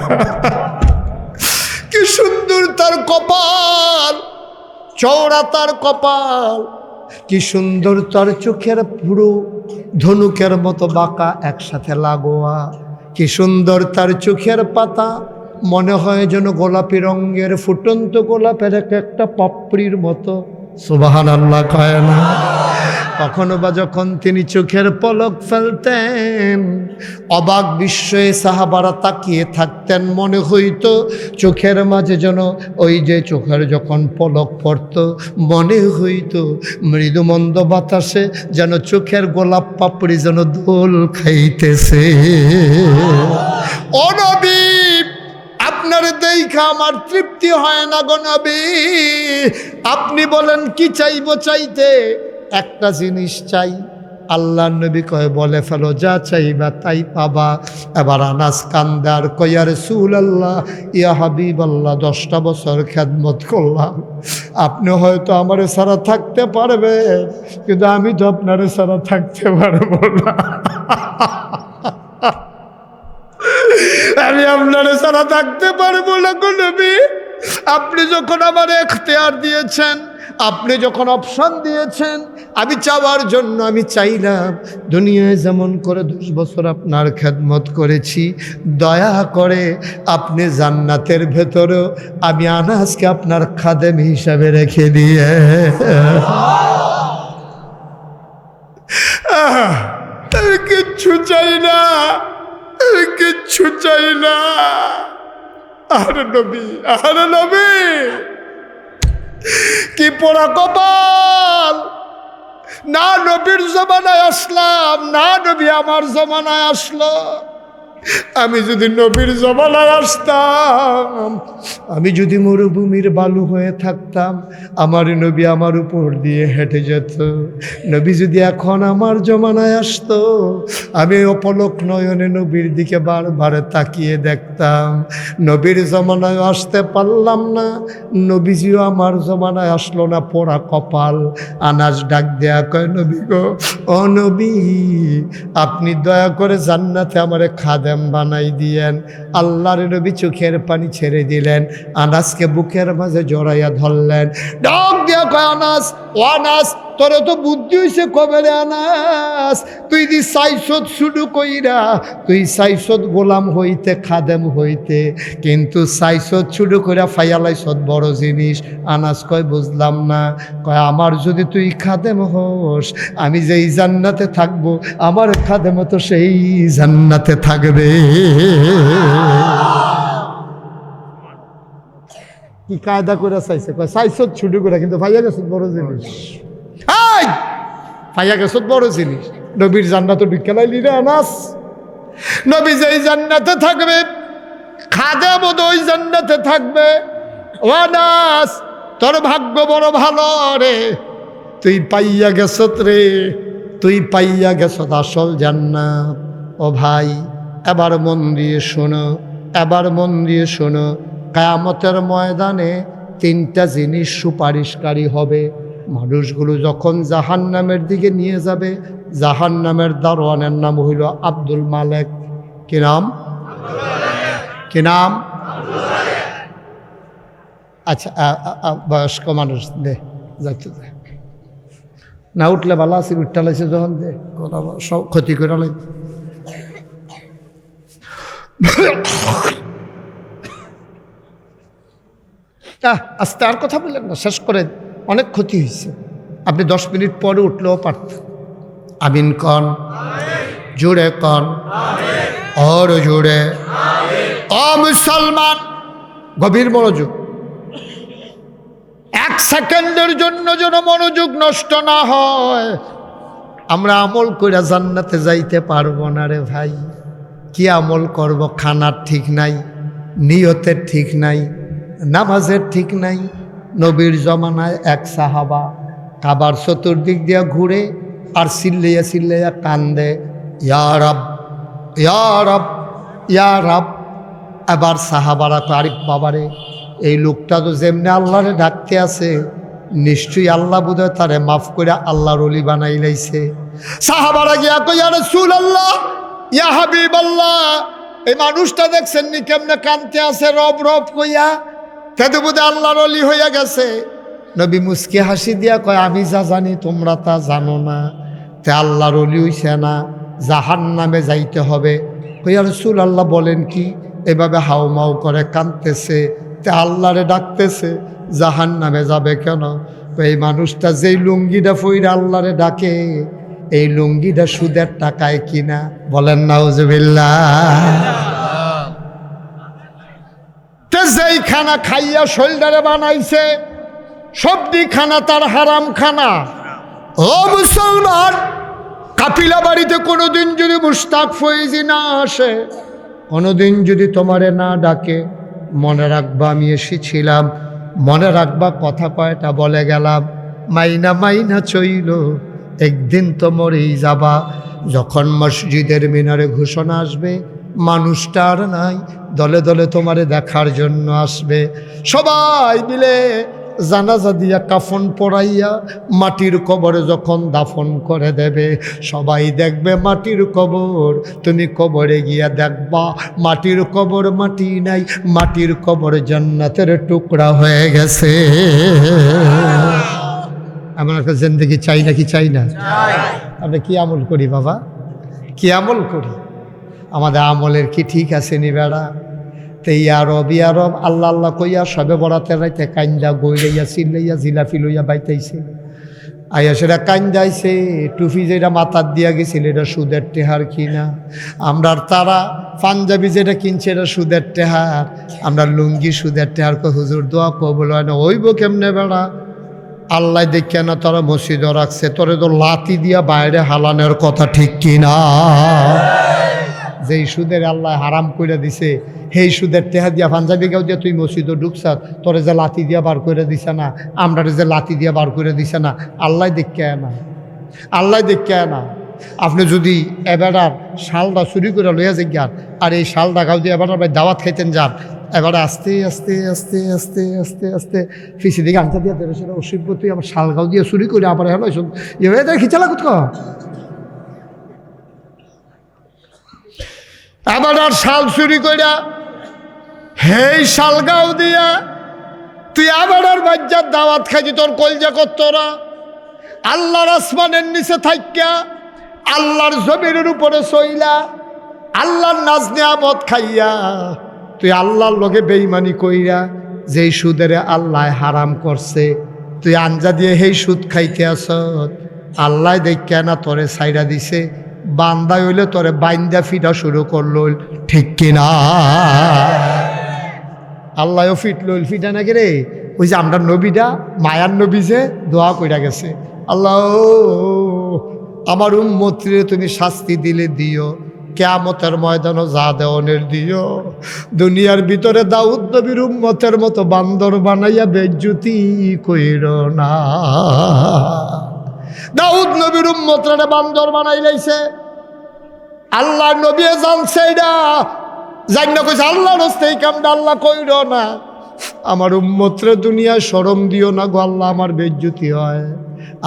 কি সুন্দর তার কপাল, চওড়া তার কপাল। কি সুন্দর তার চোখের পুরো ধনুকের মতো বাঁকা, একসাথে লাগোয়া। কি সুন্দর তার চোখের পাতা, মনে হয় যেন গোলাপি রঙের ফুটন্ত গোলাপের একটা পাপড়ির মতো। সুবহানাল্লাহ কয় না? কখনো বা যখন তিনি চোখের পলক ফেলতেন, অবাক বিস্ময়ে সাহাবারা তাকিয়ে থাকতেন। মনে হইতো চোখের মাঝে যেন ওই যে চোখের যখন পলক পড়ত, মনে হইতো মৃদুমন্দ বাতাসে যেন চোখের গোলাপ পাপড়ি যেন দোল খাইতেছে। ও নবী, আপনার দেখা আমার তৃপ্তি হয় না গো নবী। আপনি বলেন কি চাইবো? চাইতে একটা জিনিস চাই। আল্লাহ নবী কয় বলে ফেলো, যা চাইবা তাই পাবা। এবার আনাস কান্দার কয়, ইয়া রাসূলুল্লাহ, ইয়া হাবিবাল্লাহ, 10টা বছর খেদমত করলাম, আপনি হয়তো আমারে ছাড়া থাকতে পারবেন, কিন্তু আমি তো আপনারে ছাড়া থাকতে পারবো না। আমি আপনারে ছাড়া থাকতে পারবো না গো নবী। আপনি যখন আমার এখতিয়ার দিয়েছেন, আপনি যখন অপশন দিয়েছেন, আমি চাওয়ার জন্য আমি চাইলাম। দুনিয়ায় যেমন করে 10 বছর আপনার খেদমত করেছি, দয়া করে আপনি জান্নাতের ভেতরেও আমি আনাসকে আপনার খাদেম হিসাবে রেখে দিয়ে। আমি কিচ্ছু চাই না, আমি কিচ্ছু চাই না। আরে নবী, আরে নবী, কি পোড়া কপাল। না নবীর জমানায় আসলাম, না নবী আমার জমানায় আসলো। আমি যদি নবীর জমানায় আসতাম, আমি যদি মরুভূমির বালু হয়ে থাকতাম, আমার নবী আমার উপর দিয়ে হেঁটে যেত। নবী যদি এখন আমার জমানায় আসতো, আমি অপলক নয়নে নবীর দিকে বারবার তাকিয়ে দেখতাম। নবীর জমানায় আসতে পারলাম না, নবীজিও আমার জমানায় আসলো না, পোড়া কপাল। আনাস ডাক দেয়া কয়, নবী গো, ও নবী, আপনি দয়া করে জান্নাতে আমারে খাদেম বানাই দিয়েন। আল্লাহর নবী চোখের পানি ছেড়ে দিলেন, আনাসকে বুকের মাঝে জড়াইয়া ধরলেন। ডাক দিয়া কয়, আনাস, ও আনাস, তোর তো বুদ্ধি হইছে কবে রে আনাস? তুই দি সাইসদ শুরু কইরা, তুই সাইসদ গোলাম হইতে, খাদেম হইতে, কিন্তু সাইসদ শুরু কইরা ফাইয়ালাইসদ বড় জিনিস। আনাস কয়, বুঝলাম না। কয়, আমার যদি তুই খাদেম হোস, আমি যেই জান্নাতে থাকবো, আমার খাদেম তো সেই জান্নাতে থাকবে। কি কায়দা করে চাইছে? কয় সাইসদ শুরু করে, কিন্তু ফাইয়া গেছে বড় জিনিস। ফাইয়া গেছে বড় জিনিস। নবীর জান্নাতে ঢুকালাইলি রে আনাস। নবী যেই জান্নাতে থাকবে, খাদেম ওই জান্নাতে থাকবে। ও আনাস, তোর ভাগ্য বড় ভালো রে, তুই পাইয়া গেছত রে, তুই পাইয়া গেছত আসল জান্নাত। ও ভাই, এবার মন দিয়ে শোনো, এবার মন দিয়ে শোনো। কিয়ামতের ময়দানে 3টা জিনিস সুপারিশকারী হবে। মানুষগুলো যখন জাহান্নামের দিকে নিয়ে যাবে, জাহান্নামের দারোয়ানের নাম হইল আব্দুল মালেক। কি নাম? কি নাম? আচ্ছা, বয়স্ক মানুষ দে যাইতে দে, না উঠলে ভালো আছে, উঠতে লাগছে যখন দে, সব ক্ষতি করে লাই। আস্তে আর কথা বললেন না, শেষ করে, অনেক ক্ষতি হয়েছে। আপনি 10 মিনিট পরে উঠলেও পারতেন। আমিন কন, জোরে কন, আর জোরে। ও মুসলমান, গভীর মনোযোগ, 1 সেকেন্ডের জন্য যেন মনোযোগ নষ্ট না হয়। আমরা আমল করে জান্নাতে যাইতে পারবো না রে ভাই। কি আমল করব? খানার ঠিক নাই, নিয়তের ঠিক নাই, নামাজের ঠিক নাই। নবীর জমানায় এক সাহাবা কাবার চতুর্দিক দিয়া ঘুরে আর চিল্লাইয়া চিল্লাইয়া কান্দে, ইয়া রাব, ইয়া রাব, ইয়া রাব। এবার সাহাবারা তো, আরিফ বাবারে, এই লোকটা তো যেমনি আল্লাহরে ডাকতে আছে, নিশ্চয়ই আল্লাহ বোধহয় তারে মাফ করে আল্লাহর ওলি বানাই লাইছে। সাহাবারা গিয়া কই, ইয়া রাসূলুল্লাহ, ইয়া হাবিবাল্লাহ, এই মানুষটা দেখছেন নি কেমনে কানতে আছে রব রব কইয়া, তেতো বোধহয় আল্লাহর ওলি হইয়া গেছে। নবী মুস্কি হাসি দিয়া কয়, আমি যা জানি তোমরা তা জানো না। তে আল্লাহর ওলি হইছে না, জাহান্নামে যাইতে হবে। কই, ইয়া রাসূলুল্লাহ বলেন কি? এভাবে হাউমাউ করে কাঁদতেছে, তে আল্লাহরে ডাকতেছে, জাহান্নামে যাবে কেন? এই মানুষটা যেই লুঙ্গিটা ফইরা আল্লাহরে ডাকে, এই লুঙ্গিটা সুদের টাকায় কিনা। বলেন নাউজুবিল্লাহ। তে যেই খানা খাইয়া শৈলদারে বানাইছে, সবদি খানা তার হারাম খানা। ও মুসলমান, কাপিলা বাড়িতে কোনোদিন যদি মুশতাক ফয়েজি না আসে, কোনোদিন যদি তোমারে না ডাকে, মনে রাখবা আমি এসেছিলাম, মনে রাখবা কথা কয়টা বলে গেলাম। মাইনা মাইনা চইল, একদিন তো মরেই যাবা। যখন মসজিদের মিনারে ঘোষণা আসবে, মানুষটা আর নাই, দলে দলে তোমারে দেখার জন্য আসবে। সবাই মিলে জানাজা দিয়া কাফন পরাইয়া মাটির কবরে যখন দাফন করে দেবে, সবাই দেখবে মাটির কবর। তুমি কবরে গিয়া দেখবা মাটির কবর মাটি নাই, মাটির কবর জান্নাতের টুকরা হয়ে গেছে। আমার একটা জিন্দেগি চাই নাকি চাই না? আমরা কি আমল করি বাবা, কি আমল করি? আমাদের আমলের কি ঠিক আছে নি বেড়া? তে ইয়ারব ইয়ারব আল্লাহ আল্লাহ কইয়া সবে বরাতে রাইতে কান্দা গইলাইয়া চিল্লাইয়া জিলাফি লইয়া বাইতাইছে। আইয়া সেটা কান্দাইছে, টুপি যেটা মাথার দিয়া গেছিল এটা সুদের টেহার কিনা। আমরা তারা পাঞ্জাবি যেটা কিনছে এটা সুদের টেহার, আমরা লুঙ্গি সুদের টেহার। হুজুর দোয়া কবুল হয় না। ওইব কেমনে বেড়া? আল্লাহ দেখে না তোরা মসজিদও রাখছে, তোরে তো লাতি দিয়া বাইরে হালানোর কথা, ঠিক কিনা? যেই সুদের আল্লাহ হারাম করে দিছে, সেই সুদের টেহা দিয়া পাঞ্জাবি গাও দিয়া তুই মসজিদও ঢুকছা, তোরে যে লাতি দিয়া বার করে দিছে না, আমরা যে লাতি দিয়া বার করে দিছে না, আল্লাহ দেখে না, আল্লাহ দেখে না। আপনি যদি এবারার শালটা চুরি করে লইয়া যান, আর এই শালটা গাও দিয়ে এবার দাওয়াত খাইতেন যান, এবারে আস্তে আস্তে আস্তে আস্তে আস্তে আস্তে ফিসি দিকে আনতে দিয়ে দেবে, সেটা অসিব্য তুই আমার শাল গাও দিয়ে চুরি করে আবার হলো এবার খিচা লাগুত। আবার আর শাল চুরি কইরা হেই শাল গাও দিয়া তুই আবার আর বাজ্যার দাওয়াত খাইছি, তোর কলজা করতরা আল্লাহর আসমানের নিচে থাইকা আল্লাহর জমিনের উপরে সইলা আল্লাহর নাজ নিয়ামত খাইয়া তুই আল্লাহর লগে বেঈমানি কইরা যেই সুদের আল্লাহ হারাম করছে, তুই আঞ্জা দিয়ে সেই সুদ খাইতে আসত। আল্লাহ দেখা না তোরে সাইরা দিছে, বান্দা হইলে তোরে বাইন্দা ফিটা শুরু করলো, ঠিক কিনা? আল্লাহও ফিটল, ফিটা নাকি রে? ওই যে আমরা নবীটা মায়ার নবী যে দোয়া কইরা গেছে, আল্লাহ আমার উম্মতরে তুমি শাস্তি দিলে দিও, কিয়ামতের ময়দানও যা দেওয়ানের দিও। দুনিয়ার ভিতরে দাউদ নবীর উম্মতের মতো বান্দর বানাইয়া বেজ্জতি কইর না। দাউদ নবীর উম্মতরা বান্দর বানাই লাইছে, আল্লাহ নবী জানছে এটা, জান না কইছে আল্লাহর হস্তে এই কামটা আল্লাহ কইর না। আমার উম্মতরে দুনিয়ায় শরম দিও না গো আল্লাহ, আমার বেজ্জতি হয়।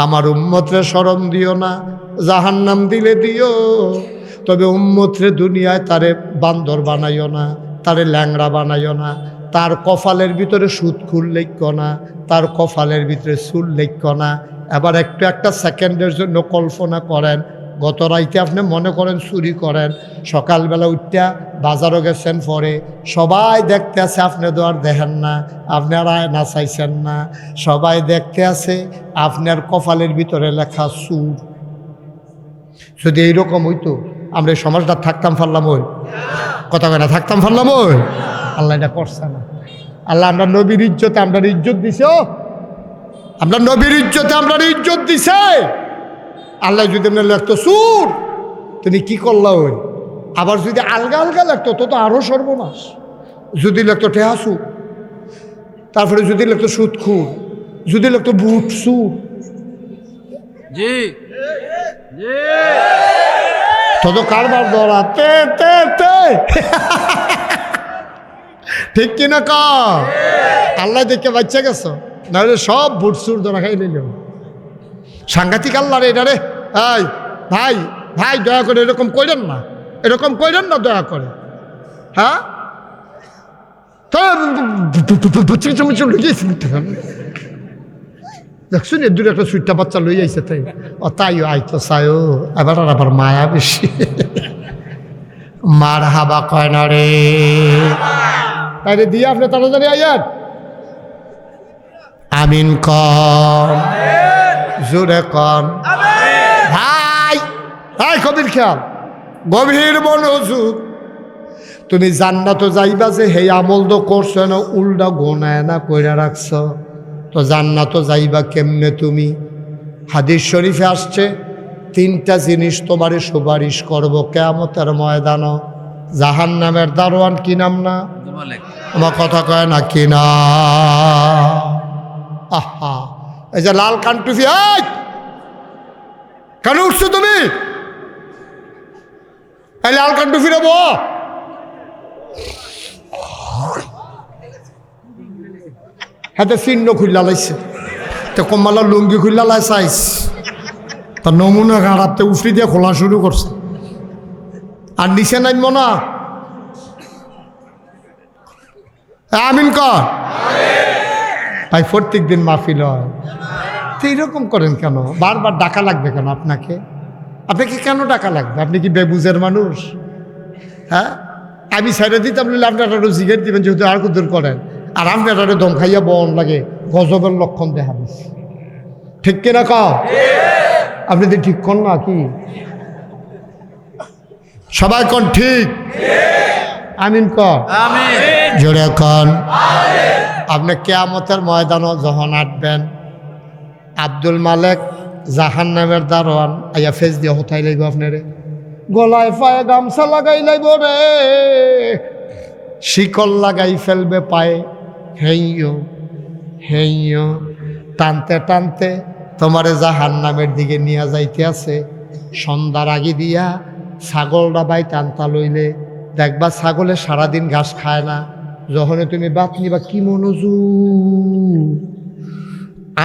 আমার উম্মতরে শরম দিও না, জাহান্নাম দিলে দিও, তবে উম্মতরে দুনিয়ায় তারে বান্দর বানাইও না, তারে ল্যাংড়া বানাইও না, তার কপালের ভিতরে সুদ খুল লেখ্য না, তার কপালের ভিতরে চুল লেখ্য না। এবার একটু একটা সেকেন্ডের জন্য কল্পনা করেন, গত রাইতে আপনি মনে করেন চুরি করেন, সকালবেলা উঠটা বাজারও গেছেন, পরে সবাই দেখতে আছে, আপনি তো আর দেখেন না, আপনার আয়না চাইছেন না, সবাই দেখতে আছে, আপনার কপালের ভিতরে লেখা চুর। যদি এইরকম হইতো আমরা এই সমাজটা থাকতাম পারলাম ওই কথা কয় না, থাকতাম পারলাম ওই। আল্লাহ এটা করছে না। আল্লাহ আমরা নবীর ইজ্জতে আমরা ইজ্জত দিছে, আমরা নবীর ইজ্জতে আমরা ইজ্জত দিছে। আল্লাহ যদি আমরা লাগতো সুর, তুমি কি করলা ওই? আবার যদি আলগা আলগা লাগতো তো তো আরো সর্বনাশ। যদি লাগতো টেহাসু, তারপরে যদি লাগতো সুদ খুর, যদি লাগতো বুট সুর, জি তত কারবার ধরা তে তে তে ঠিক কিনা কা? আল্লাহ দেখে বাচ্চা গেছো, নাহলে সব বুট সুর ধরা খাই নিল। সাংঘাতিক আল্লাহ রে এটা রে। ভাই ভাই ভাই দয়া করে এরকম করেন না, এরকম করেন না দয়া করে। হ্যাঁ দেখছুন এর দূরে একটা সুইটটা বাচ্চা লই আইছে, তাই ও তাইও আইতো চাইও, এবার আর আবার মায়া বেশি। মার হাবা কয় না রে, তাইলে দিয়ে আপনি তাড়াতাড়ি আইয়ান। আমিন কম জোরে কম ভাই। ভাই কবির খেয়াল, গভীর মনোযোগ। তুমি জান্নাত যাইবা যে হে আমল তো করছো না, উল্টা গোনায় না কইরা রাখছ, তো জান্নাত যাইবা কেমনে তুমি? হাদিস শরীফে আসছে, তিনটা জিনিস তোমারে সুপারিশ করবো কিয়ামতের ময়দান। জাহান্নামের দারোয়ান কি নাম না? আমার কথা কয় না কি না? আহা, এই যে লাল কান্টুফি, কেন উঠছো তুমি? এই লাল কান্টুফি রে বো, হাতে চিহ্ন খুললা লাইছে, তো কম্মালা লুঙ্গি খুললা লাই চাইস, তা নমুনা গাড়াতে উফরি দিয়ে খোলা শুরু করছে, আর নিচে নামবো না। আমিন কর ভাই। প্রত্যেক দিন মাহফিল হয়, তো এইরকম করেন কেন? বারবার ডাকা লাগবে কেন আপনাকে? আপনাকে কেন ডাকা লাগবে? আপনি কি বেবুজের মানুষ? হ্যাঁ, আমি ছেড়ে দিতাম, আপনারা জিগের দিবেন, যেহেতু আর কুদুর করেন, আর আপনারা দম খাইয়া বন লাগে, গজবের লক্ষণ দেখা দিচ্ছে। ঠিক কিনা ক? আপনি তো ঠিক কন না কি? সবাই কন ঠিক? আমিন কর, জোরে কন। আপনি কিয়ামতের ময়দানও যখন আটবেন, আব্দুল মালেক জাহান্নামের দারোয়ান আইয়া ফেস দিয়ে হতাই লাগবে আপনারে, গলায় পায়ে গামছা লাগাই লাইব রে, শিকল লাগাই ফেলবে পায়ে, হেইও হেইও টানতে টানতে তোমারে জাহান্নামের দিকে নিয়ে যাইতে আছে। সন্ধ্যার আগে দিয়া ছাগলটা বাই টানতা লইলে দেখবা ছাগলে সারাদিন ঘাস খায় না, যখন তুমি বাত নিবা কি মনোযোগ,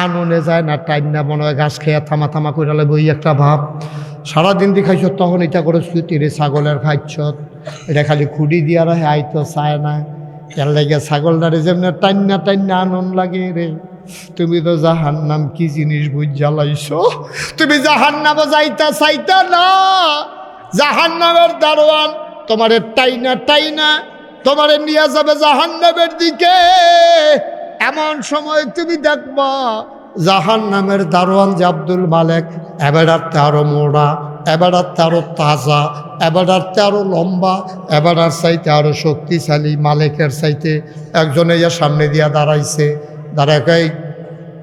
আননে যায় না, টাইম না মনে হয় ঘাস খেয়া থামা থামা করে বই একটা ভাব। সারাদিন দি খাইছ, তখন এটা করে সুতিরে ছাগলের খাইছ, এটা খালি খুঁড়ি দিয়া রাখে, আইতো চায় না। এর লাগে ছাগলটারে যেমন টাইনা টাইনা আনন্দ লাগে রে। তুমি তো জাহান্নাম কি জিনিস বুঝ জ্বালাইছ, তুমি জাহান্নামে যাইতা চাইতা না। জাহান্নামের দারোয়ান তোমারে টাইনা টাইনা তোমারে নিয়ে যাবে জাহান্নামের দিকে। এমন সময় তুমি দেখবা জাহান্নামের দারোয়ান যে আব্দুল মালেক, এবারতে আরো মোড়া, এবারতে আরো তাজা, এবারতে আরো লম্বা, এবার চাইতে আরো শক্তিশালী, মালিকের চাইতে একজনে ইয়া সামনে দিয়া দাঁড়াইছে। দাঁড়াই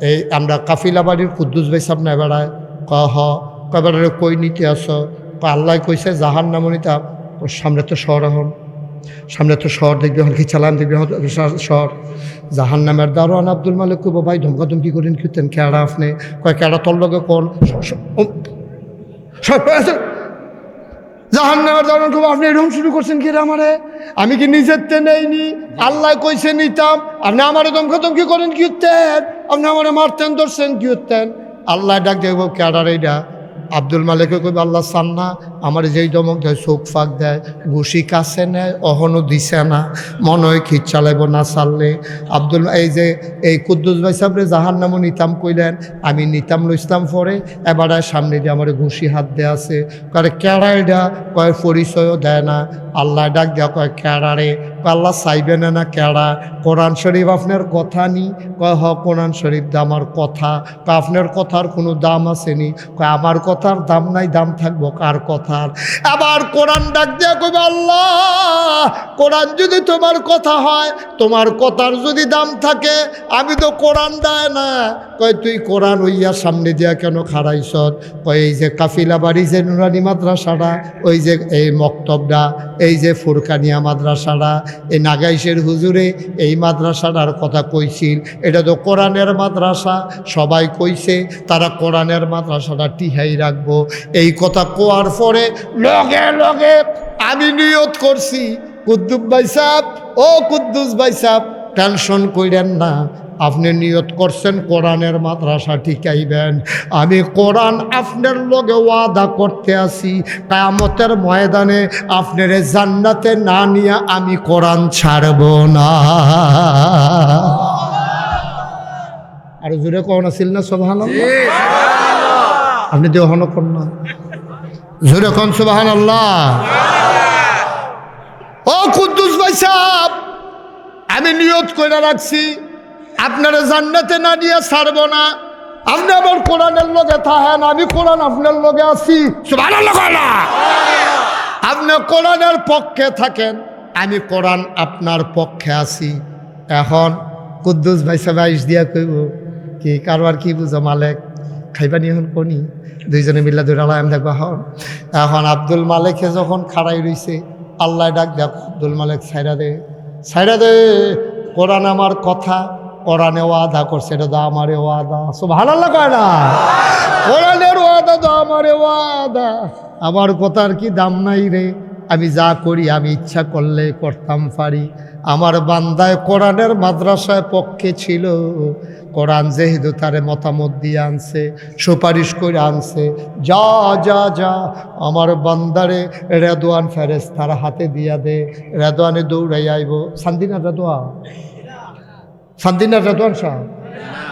এই আমরা কাফিলা বাড়ির কুদ্দুস ভাই সামনে এবারায় কহ কবারে কই নিতে আসো, আল্লাহ কইছে জাহান্নাম নিতাম। ওর সামনে তো শহর, এখন সামনে তো শহর দেখবে, এখন কি চালান দেখবে শহর। জাহান্নামের দারোয়ান আব্দুল মালিক কইব, ভাই ধমকাধমকি করেন কিতেন কেড়া আপনি? কয় কেড়া তোর লগে কোন? জাহান্নামের দারোয়ান কইব, আপনি এরকম শুরু করছেন কি রে আমারে? আমি কি নিজের তে নেইনি, আল্লাহ কইছে নিতাম, আপনি আমারে ধমকাধমকি করেন কি হতেন? আপনি আমারে মারতেন ধরছেন কি হতেন? আল্লাহ ডাক দেখবো কেডার এইটা আব্দুল মালিককে কইব আল্লাহ চান না আমার যেই দমক দেয় চোখ ফাঁক দেয় ঘুষি কাছে নেয় অহনও দিছে না মনে হয় খিচ চালাইব না চাললে আব্দুল এই কুদ্দুস ভাই সাহেবরে জাহার নামও নিতাম কইলেন আমি নিতাম লইসলাম পরে এবারে সামনে দিয়ে আমার ঘুষি হাত দেয়া আছে কয় কেড়া এটা কয় পরিচয়ও দেয় না আল্লাহ ডাক দেওয়া কয় কেড়ারে আল্লাহ চাইবে না কেড়া কোরআন শরীফ আপনার কথা নি কয় হ কোরআন শরীফ দা আমার কথা কয় আপনার কথার কোনো দাম আসেনি কয় আমার কথার দাম নাই দাম থাকবো কার কথার আবার কোরআন ডাক দেওয়া কইবে আল্লাহ কোরআন যদি তোমার কথা হয় তোমার কথার যদি দাম থাকে আমি তো কোরআন দেয় না কয় তুই কোরআন হইয়া সামনে দিয়া কেন খাড়াইছ কয় এই যে কাফিলা বাড়ি যে নুরানি মাদ্রাসাটা ওই যে এই মক্তবটা এই যে ফুরকানিয়া মাদ্রাসাটা এই নাগাইশের হুজুরে এই মাদ্রাসাটার কথা কইছিল এটা তো কোরআনের মাদ্রাসা সবাই কইছে তারা কোরআনের মাদ্রাসাটা টিহাই রাখবো এই কথা কোয়ার পরে লগে লগে আমি নিয়ত করছি কুদ্দুস ভাই সাহেব ও কুদ্দুস ভাই সাহেব টেনশন কইরেন না আপনি নিয়ত করছেন কোরআনের মাদ্রাসা ঠিকাইবেন আমি কোরআন আপনার লগে ওয়াদা করতে আসি কিয়ামতের ময়দানে আপনার জান্নাতে না নিয়ে আমি কোরআন ছাড়ব না আর জোরে কোন আছিল না সুবহানাল্লাহ আপনি দেহন কোন না জোরে কোন সুবহানাল্লাহ ও কুদ্দুস ভাই সাহেব আমি নিয়ত করে রাখছি আপনারা জান্নাতে না নিয়ে ছাড়ব না আপনি আবার কোরআনের লগে থাকেন আমি কোরআন আপনার লগে আছি সুবহানাল্লাহ আপনি কোরআনের পক্ষে থাকেন আমি কোরআন আপনার পক্ষে আছি এখন কুদ্দুস ভাই সাহেব আইস দিয়া কইব কি কারবার কি বুঝো মালিক খাইবানি এখন কোনি দুইজনে মিল্লা দুরালা আমি দেখবা হন এখন আব্দুল মালিকে যখন খাড়াই রইছে আল্লাহ ডাক দেখ আব্দুল মালিক ছাইরা দে কোরআন আমার কথা কোরআনে ওয়াদা করছে এটা তো আমারে ওয়াদা সুবহানাল্লাহ কয় না কোরআনের ওয়াদা তো আমারে ওয়াদা আমার কথার কি দাম নাই রে আমি যা করি আমি ইচ্ছা করলে করতাম পারি আমার বান্দায় কোরআনের মাদ্রাসায় পক্ষে ছিল কোরআন যেহেতু তারে মতামত দিয়ে আনছে সুপারিশ করে আনছে যা যা যা আমার বান্দারে রেদওয়ান ফেরেশতার হাতে দিয়া দে রেদওয়ানে দৌড়াই আইব শান্তিনা রেদওয়ান শান্তিনা রেদওয়ান সাহেব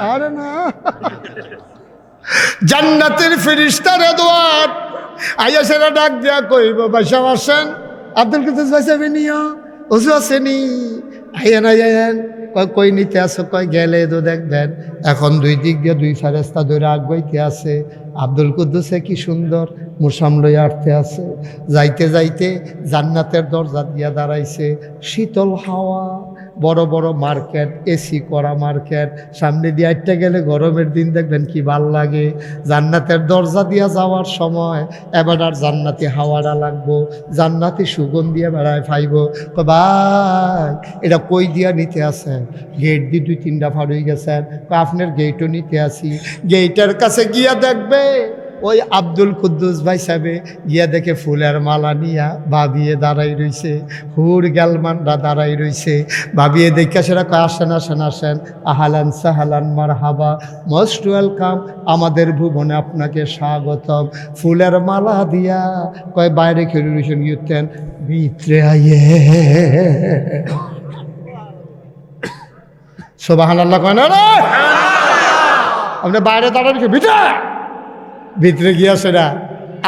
আরে না জান্নাতের ফেরেশতা রেদওয়ান আইয়া সেরা ডাক দিয়া কইব বাসা আসেন আব্দুল কুদ্দুস ভাই সাহেব নিও ওজু আসেনি আইয়ান আইয়ান কই নিতে আসো কয় গেলে তো দেখবেন এখন দুই দিক দিয়ে দুই ফেরেশতা ধরে আগাইতে আছে আব্দুল কুদ্দুসে কি সুন্দর মুসাম লই আটতে আছে যাইতে যাইতে জান্নাতের দরজা দিয়া দাঁড়াইছে শীতল হাওয়া বড় বড় মার্কেট এসি করা মার্কেট সামনে দিয়ে আটটা গেলে গরমের দিন দেখবেন কি ভাল লাগে জান্নাতের দরজা দিয়া যাওয়ার সময় এবার আর জান্নাতি হাওয়াটা লাগবো জান্নাতি সুগন্ধিয়া বেড়ায় ফাইব ভাই এটা কই দিয়া নিতে আসেন গেট দিয়ে 2-3টা ফার হয়ে গেছেন আপনার গেটও নিতে আসি গেটের কাছে গিয়া দেখবে ওই আব্দুল কুদ্দুস ভাই সাহেবে গিয়া দেখে ফুলের মালা নিয়া ভাবিয়ে দাঁড়াই রইছে হুর গ্যালমানরা দাঁড়াই রইছে ভাবিয়ে দেখে সেটা কয় আসেন আসেন আসেন আহালান সাহালান মারহাবা মোস্ট ওয়েলকাম আমাদের ভুবনে আপনাকে স্বাগতম ফুলের মালা দিয়া কয় বাইরে খেলে রইছেন গিয়েছেন ভিতরে আইয়ে সুবহানাল্লাহ কয় না রে আপনি বাইরে দাঁড়ান ভিতরে গিয়া সেটা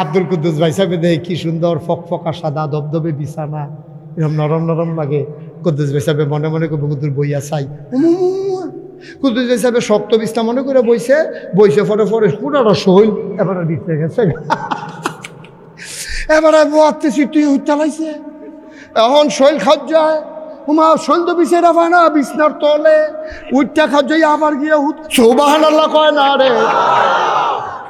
আব্দুল কুদ্দুস ভাই সাহেব দেখে কি সুন্দর ফকফকা সাদা দবদবে বিছানা এরকম নরম নরম লাগে কুদ্দুস ভাই সাহেব মনে মনে করে কুদ্দুর বইয়া চাই কুদ্দুস ভাই সাহেব শক্ত বিছনা মনে করে বইছে ফরে ফরে পুরাটা শৈল এবার ভিতরে গেছে এবার বাড়তে সিটি চালাইছে এখন শৈল খাওয়া যায় হুমা শৈল তো বিছাইরা পায় না বিছনার তলে উঠটা খাওয়া যায় আবার গিয়ে সুবহানাল্লাহ কয় না রে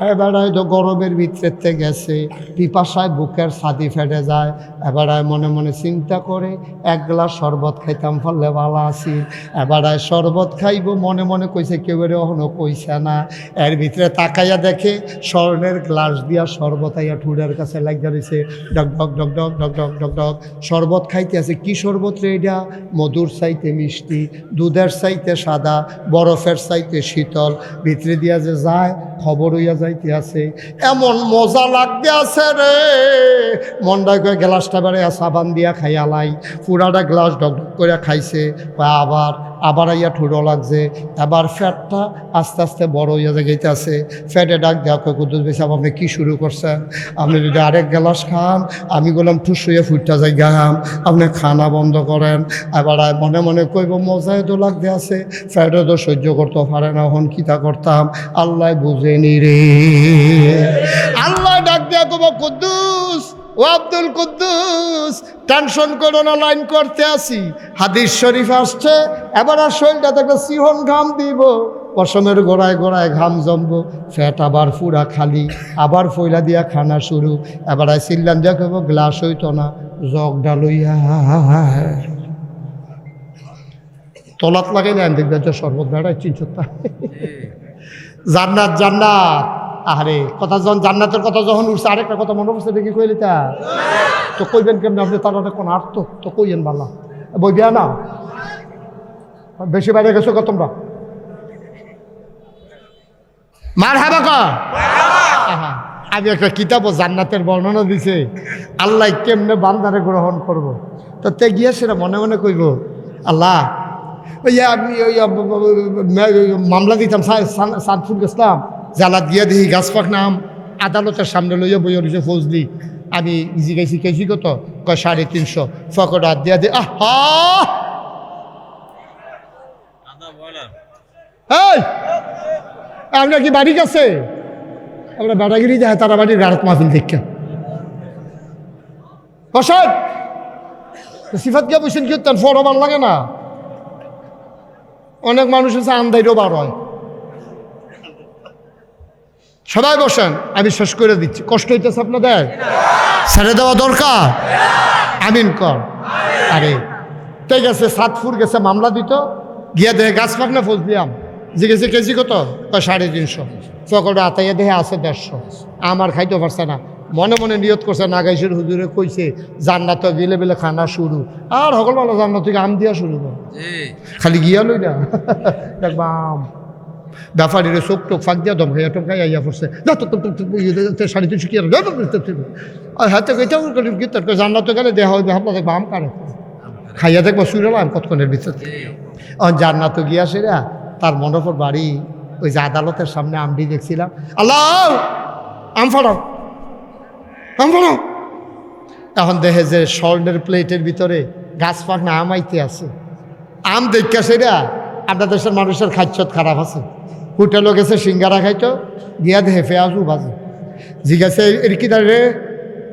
এবারে তো গরমের ভিতরে গেছে পিপাসায় বুকের ছাতি ফেটে যায় এবারে মনে মনে চিন্তা করে এক গ্লাস শরবত খাইতাম ফলে ভালো আছি এবারে শরবত খাইব মনে মনে কইছে কেউ এখনো কইছে না এর ভিতরে তাকাইয়া দেখে স্বর্ণের গ্লাস দিয়া শরবত আইয়া ঠুডের কাছে লাগিয়া রয়েছে ডক ডক ডক ডক ডক ডক ডক ডক শরবত খাইতে আছে কি শরবত রে এটা মধুর চাইতে মিষ্টি দুধের চাইতে সাদা বরফের চাইতে শীতল ভিতরে দিয়া যে যায় খবর হইয়া যাইতে আছে, এমন মজা লাগতে আছে রে, মনটা করে গ্লাসটা বেড়ে সাবান দিয়া খাইয়ালাই, পুরাটা গ্লাস ডক করে খাইছে, আবার আইয়া ঠুড়ো লাগছে, এবার ফ্যাটটা আস্তে আস্তে বড় হইয়া যাইতে আছে। ফ্যাটে ডাক দেওয়া কয় কুদ্দুস ভাই সাহেব আপনি কী শুরু করছেন, আপনি যদি আরেক গ্লাস খান আমি বললাম ঠুস হইয়া ফুটটা যাই গাম, আপনি খানা বন্ধ করেন। এবার মনে মনে কইব মজায় তো লাগতে আছে, ফ্যাটে তো সহ্য করতে পারে না, হন কিতা করতাম, আল্লাহ বুঝেনি রে। আল্লাহ ডাক দেওয়া কব কুদ্দুস, ও আব্দুল কুদ্দুস টেনশন করো না, লাইন করতে আসি, হাদিস শরীফ আসছে, এবার আর শরীরটাতে একটা সিহন ঘাম দিব, পশমের গোড়ায় গোড়ায় ঘাম জমবো, ফ্যাট আবার পুরা খালি, আবার ফইলা দিয়া খানা শুরু। এবার চিল্লান দিয়া কব গ্লাস হইতো না, জগডা লইয়া তলাত লাগাই না দেখবে শরবত বেড়ায় চিনছতা। জান্নাত জান্নাত, আরে কথা যখন জান্নাতের কথা যখন উঠছে, আরেকটা কথা মনে পড়ছে দেখি কইলি তা তো কইবেন কেমন আপনি, তার কোন আর্থ তো কইয়েন বালা বই বিয়া না, বেশি বাইরে গেছো কত তোমরা মার হাবা কর। আমি একটা কিতাবও জান্নাতের বর্ণনা দিছে, আল্লাহ কেমনে বান্দারে গ্রহণ করব। তো তে গিয়ে সেটা মনে মনে কইব, আল্লাহ ওই আমি ওই মামলা দিতাম সানফুল গেছিলাম, জ্বালা দিয়া দিই গাছ পাক নাম আদালতের সামনে লইয়া বইয়া রয়েছে ফৌজলি, আমি ইজি গাইছি কেজি কত, কয় 350, ফকট হাত দিয়া দি আহা এই আপনার কি বাড়ি গেছে, আমরা বেড়াগিরি যায় তারা বাড়ির গাড়ত মাহফিল দেখা বসান সিফাত গিয়া বসেন কীর্তন ফর ভাল লাগে না, অনেক মানুষ আছে আন্দাইরও বার হয়। সবাই বসেন, আমি শেষ করে দিচ্ছি, কষ্ট হইতেছে আপনাদের, ছেড়ে দেওয়া দরকার, আমিন কর। আরে ঠিক আছে, সাতপুর গেছে মামলা দিত, গিয়া দেহে গাছ পাক না ফোজ দিয়াম, জিজ্ঞেসে কেজি কত, 350, ফকটে আতাইয়া দেহে আছে 150, আমার খাইতে পারছে না, মনে মনে নিয়ত করছে নাগাইশের হুজুরে কইছে জান্নাত বেলে বেলে খানা শুরু, আর সকল ভালো জান্নাত থেকে আম দিয়া শুরু কর, খালি গিয়া লই না দেখবাম ব্যাপারীরে চোখ টোক ফাঁক দিয়া দমকাইয়া টমকাই আইয়া পড়ছে, না তো 350 কি আর হাতে কইতাম জান্নাত গেলে দেহা হইবে, আপনার দেখবা আম কারে খাইয়া দেখবো শুরলাম কতক্ষণের ভিতর। জান্নাত গিয়া সেরা তার মনোপর বাড়ি, ওই যে আদালতের সামনে আমডি দেখছিলাম, আল্লাহ আম ফাড়াও আম ফাড়াও, এখন দেখে যে স্বর্ণের প্লেটের ভিতরে গাছ পাক না আম আইতে আছে, আম দেখা সেরা আপনার দেশের মানুষের খাদ্যত খারাপ আছে, হোটেলও গেছে সিঙ্গারা খাইতো, গিয়া দেখে পেঁয়াজু বাজে, জিজ্ঞাসা এর কি দাঁড়িয়ে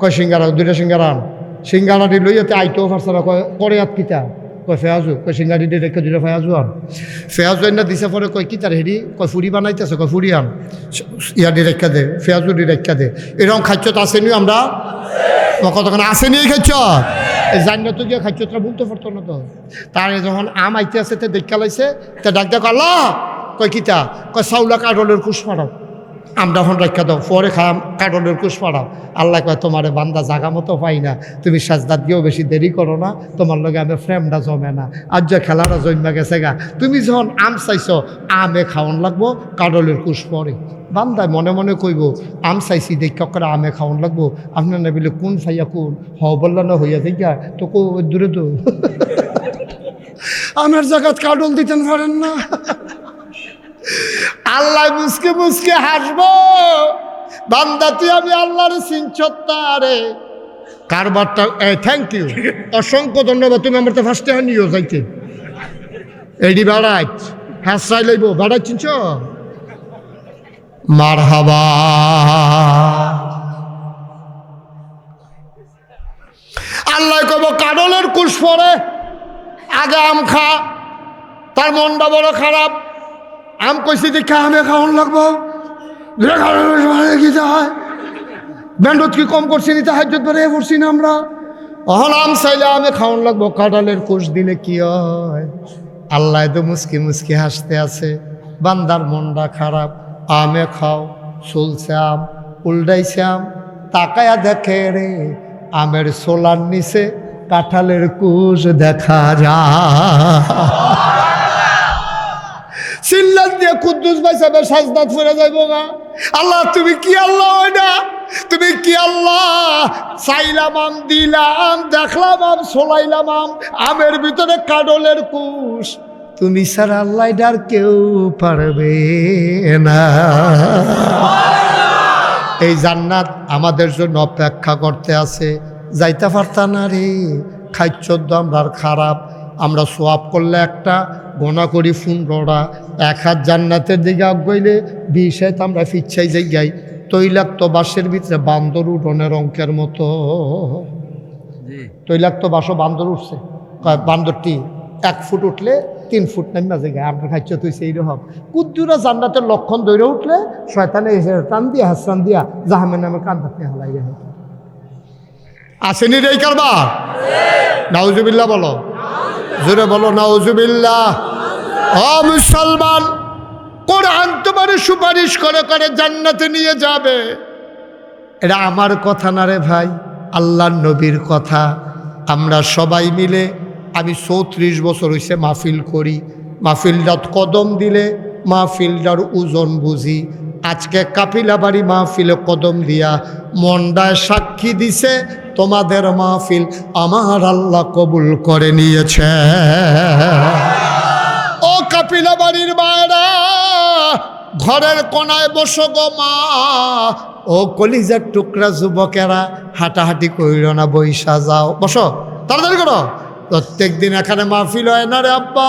কয় সিঙ্গারা, 2টা সিঙ্গারা আন, সিঙ্গারাটি লইয়াতে আইতেও পারছে না, কয় করে হাত কিতা, কয় ফেয়াজু, কয় সিঙ্গারি দিয়ে রেখে 2টা ফেয়াজু আন, ফেয়াজু না দিছে পরে কয় কি তার হেরি, কয় ফুরি বানাইতেছে, কয় ফুরি আন, ইয়া দিয়ে রেখা দে, ফেয়াজু দিয়ে রেখা দে, এরকম খাদ্যত আসেনি আমরা কতক্ষণ আসেনি এই খাদ্য, এই জান্নাত তো গিয়া খাদ্যটা বলতে পারতো না তো, তার যখন আম আইতে আছে তে দেখা লাইছে, তে ডাক দেখ আল্লাহ, কয় কিতা, কয় চাউলা কাঠলের কুশ ফাড়াও, আমরা এখন রক্ষা দাও, পরে খাম কাঠলের কুশ ফাড়াও। আল্লাহ কয় তোমার বান্দা জাগা মতো পাই না, তুমি সাজদাত দিয়েও বেশি দেরি করো না, তোমার লগে আমি ফ্রেমটা জমে না, আজ যে খেলাটা জমা গেছে গা, তুমি যখন আম চাইছো আমে খাওয়ান লাগবো, কাঠলের কুশ পরে। বান্দায় মনে মনে কইব আম চাইছি দেখা করে আমে খাওয়ান লাগবো, আপনার না বলে কোন ফাইয়া কোন হ বললা না হইয়া দেখা তো দূরে তো আমের জায়গাত কাঠল দিতেন পারেন না। আল্লাহ মুসকে মুসকে হাসবো, বান্দা তুই আমি আল্লাহর চিনছত্তারে কারবারটা। থ্যাংক ইউ, অসংখ্য ধন্যবাদ, তুমি আমার তো ফার্স্টে নিও যাইতে এইডি বেড়াইছ হ্যাঁ চাই লইব বেড়াই চিনছ মারহাবা। আল্লাহ কব কাডলের কুশ পরে আগে আম খা, তার মনটা বড় খারাপ, আম কইছি দেখা আমে খাওয়ান লাগবো, ব্যান্ডত কি কম করছি নি, তাহাজ্জুদ বেড়ে পড়ছি না আমরা, অহন আম চাইলে আমে খাওয়ান লাগবো, কাঁঠালের কুশ দিলে কি হয়। আল্লাহ তো মুসকি মুসকি হাসতে আছে, বান্দার মনটা খারাপ, আমে খাও চলছে আম, উল্টাইছে আম, তাকায়া দেখে রে আমের সোলার নিচে কাঁঠালের কুশ দেখা যায়। সিল্লাত দিয়ে কুদ্দুস ভাই সাহেবের সাজদাত ফিরে যাইবো না। আল্লাহ তুমি কি আল্লাহ ওইটা, তুমি কি আল্লাহ? চাইলাম আম, দিলাম, দেখলাম আম, সোলাইলাম আম, আমের ভিতরে কাডলের কুশ, তুমি ছাড়া আল্লাহ ডার কেউ পারবে না। এই জান্নাত আমাদের জন্য অপেক্ষা করতে আছে, যাইতে পারতা না রে। খাইচ্ছদ্দ আমরা খারাপ, আমরা সোয়াব করলে একটা, গোনা করি 15টা। 1 হাত জান্নাতের দিকে আগাইলে 20 হাত আমরা ফিচ্ছাই যাই। তৈলাক্ত বাসের ভিতরে বান্দর উঠনের অঙ্কের মতো। তৈলাক্ত বাসও বান্দর উঠছে, বান্দরটি 1 ফুট উঠলে 3 ফুট নামা জায়গায় আমরা খাইছ তুইছে এইরকম। কুদ্দুরা জান্নাতের লক্ষণ দৌড়ে উঠলে শয়তানে এসে টান দিয়া হাসরান দিয়া জাহামের নামে কান্দাতে হালাই রে। আসেনি রে এই কারবার? নাউজুবিল্লাহ বলো, জোরে বলো নাউজুবিল্লাহ। ও মুসলমান, কোরআন তোমার সুপারিশ করে করে জান্নাতে নিয়ে যাবে। এটা আমার কথা না রে ভাই, আল্লাহর নবীর কথা। আমরা সবাই মিলে, আমি 34 বছর হইছে মাহফিল করি, মাহফিলটাত কদম দিলে মাহফিলটার ওজন বুঝি। আজকে কাপিলাবাড়ি মাহফিলে কদম দিয়া মন্ডায় সাক্ষী দিছে তোমাদের মাহফিল আমার আল্লাহ কবুল করে নিয়েছে। ও কাপিলাবাড়ির মায়েরা, ঘরের কোনায় বসো গো মা। ও কলিজার টুকরা যুবকেরা, হাঁটাহাঁটি কইর না, বইসা যাও, বসো, তাড়াতাড়ি করো। প্রত্যেক দিন এখানে মাহফিল হয় না রে আব্বা,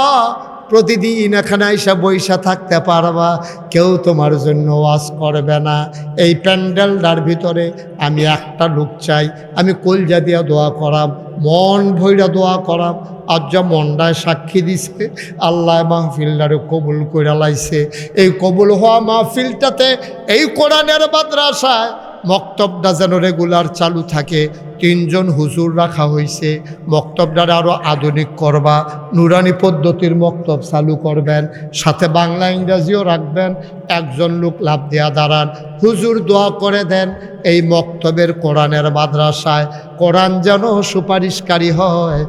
প্রতিদিন এখানে আইসা বইসা থাকতে পারবা, কেউ তোমার জন্য ওয়াজ করবে না। এই প্যান্ডেলটার ভিতরে আমি একটা লোক চাই, আমি কলজা দিয়া দোয়া করাম, মন ভৈরা দোয়া করাম। আজ যা মনটায় সাক্ষী দিছে আল্লাহ মাহফিলটারে কবুল করে লাইছে। এই কবুল হওয়া মাহফিলটাতে এই কোরআনের মাদ্রাসায় মক্তবটা যেন রেগুলার চালু থাকে। 3 জন হুজুর রাখা হয়েছে, মক্তবটারে আরও আধুনিক করবা, নুরানি পদ্ধতির মক্তব চালু করবেন, সাথে বাংলা ইংরাজিও রাখবেন। 1 জন লোক লাভ দেয়া দাঁড়ান, হুজুর দোয়া করে দেন এই মক্তবের কোরআনের মাদ্রাসায় কোরআন যেন সুপারিশকারী হয়।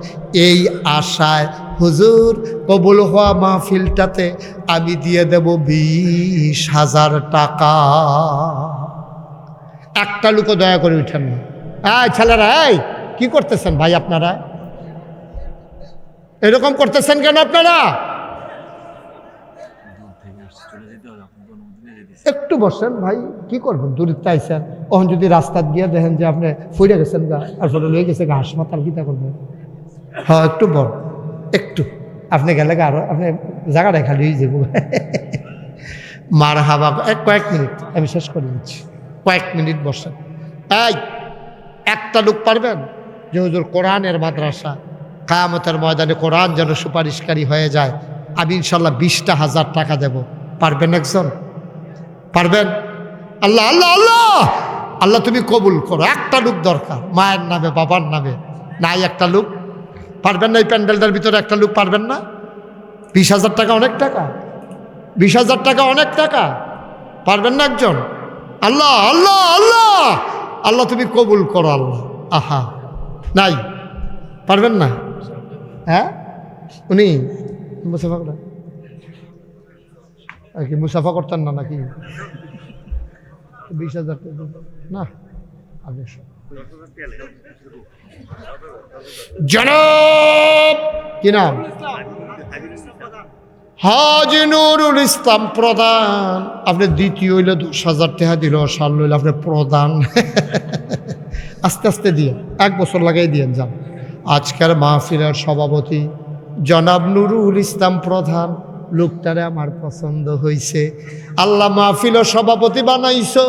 এই আশায় হুজুর কবুল হওয়া মাহফিলটাতে আমি দিয়ে দেব 20,000 টাকা। একটা লোকও দয়া করে উঠেন না। এই ছেলেরা, এই কি করতেছেন ভাই আপনারা? এরকম করতেছেন কেন আপনারা? একটু বসেন ভাই, কি করবেন? দূরত্ব আইসেন, ওখান যদি রাস্তা গিয়ে দেখেন যে আপনি ফুইরে গেছেন গা, আসলে লয়ে গেছে গা হাসপাতাল, কিতা করবেন? হ্যাঁ একটু বল, একটু আপনি গেলে গা আরো আপনি জায়গাটায় খালি হয়ে যাব। মার হাবা, কয়েক মিনিট আমি শেষ করে দিচ্ছি, কয়েক মিনিট বসেন। এই একটা লোক পারবেন যে হুজুর কোরআনের মাদ্রাসা কিয়ামতের ময়দানে কোরআন যেন সুপারিশকারী হয়ে যায়, আমি ইনশাল্লাহ 20,000 টাকা দেব। পারবেন একজন? পারবেন? আল্লাহ আল্লাহ আল্লাহ আল্লাহ তুমি কবুল করো। একটা লোক দরকার, মায়ের নামে বাবার নামে। নাই একটা লোক পারবেন না? এই প্যান্ডেলটার ভিতরে একটা লোক পারবেন না? 20,000 টাকা অনেক টাকা, 20,000 টাকা অনেক টাকা। পারবেন না একজন? আল্লাহ আল্লাহ আল্লাহ আল্লাহ তুমি কবুল করো আল্লাহ। আহা, নাই? পারবেন না? হ্যাঁ, উনি মুসাফা করেন আর কি, মুসাফা করতেন না নাকি? 20,000 টাকা না, জনাব কি নাম? হাজি নুরুল ইসলাম প্রধান। আপনি দ্বিতীয় হইলে 10,000 টাকা দিল, সাল হইলে আপনি প্রধান। আস্তে আস্তে দিয়ে 1 বছর লাগাই দিয়ে যান। আজকের মাহফিলের সভাপতি জনাব নুরুল ইসলাম প্রধান, লোকটারে আমার পছন্দ হয়েছে। আল্লাহ মাহফিলের সভাপতি বানাইছো,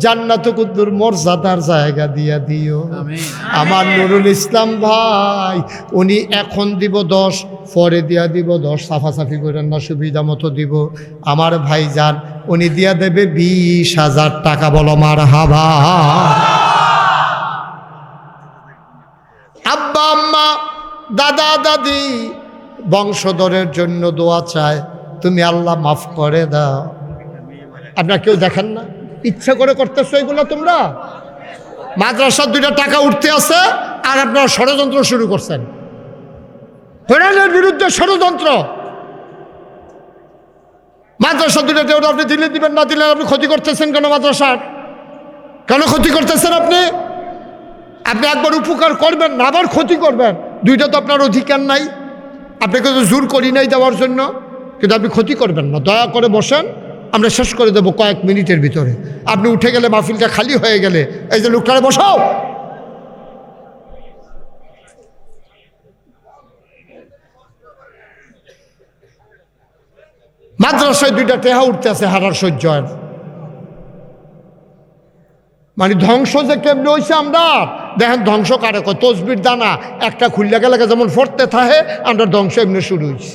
জান্নাত কুদ্দুর মর্যাদার জায়গা দিয়া দিও। আমার নুরুল ইসলাম ভাই, উনি এখন দিব 10, পরে দিয়া দিব 10, সাফাসাফি করেন না, সুবিধা মতো দিব। আমার ভাই যান, উনি দিয়া দেবে 20,000 টাকা। বলো মারহাবা। আব্বা আম্মা দাদা দাদি বংশধরের জন্য দোয়া চায়, তুমি আল্লাহ মাফ করে দাও। আপনারা কেউ দেখেন না, ইচ্ছা করে করতেছো এগুলো তোমরা? মাদ্রাসার 2টা টাকা উঠতে আছে আর আপনারা ষড়যন্ত্র শুরু করছেন, কোরআনের বিরুদ্ধে ষড়যন্ত্র। মাদ্রাসা দুটো ওটা আপনি দিলে দিবেন, না দিলে আপনি ক্ষতি করতেছেন কেন? মাদ্রাসার কেন ক্ষতি করতেছেন আপনি? আপনি একবার উপকার করবেন না, আবার ক্ষতি করবেন, দুইটা তো আপনার অধিকার নাই। আপনাকে তো জোর করি নাই দেওয়ার জন্য, কিন্তু আপনি ক্ষতি করবেন না। দয়া করে বসেন, আমরা শেষ করে দেবো কয়েক মিনিটের ভিতরে। আপনি উঠে গেলে, মাহফিলটা খালি হয়ে গেলে, এই যে লোকটারে বসাও। মাদ্রাসায় দুইটা টেহা উঠতে আছে হারার সহ্যের, মানে ধ্বংস যে কেমনি হয়েছে আমরা দেখেন। ধ্বংস কারে কয়? তসবির দানা একটা খুললে গেলে যেমন ফরতে থাকে, আমরা ধ্বংস এমনি শুরু হয়েছে।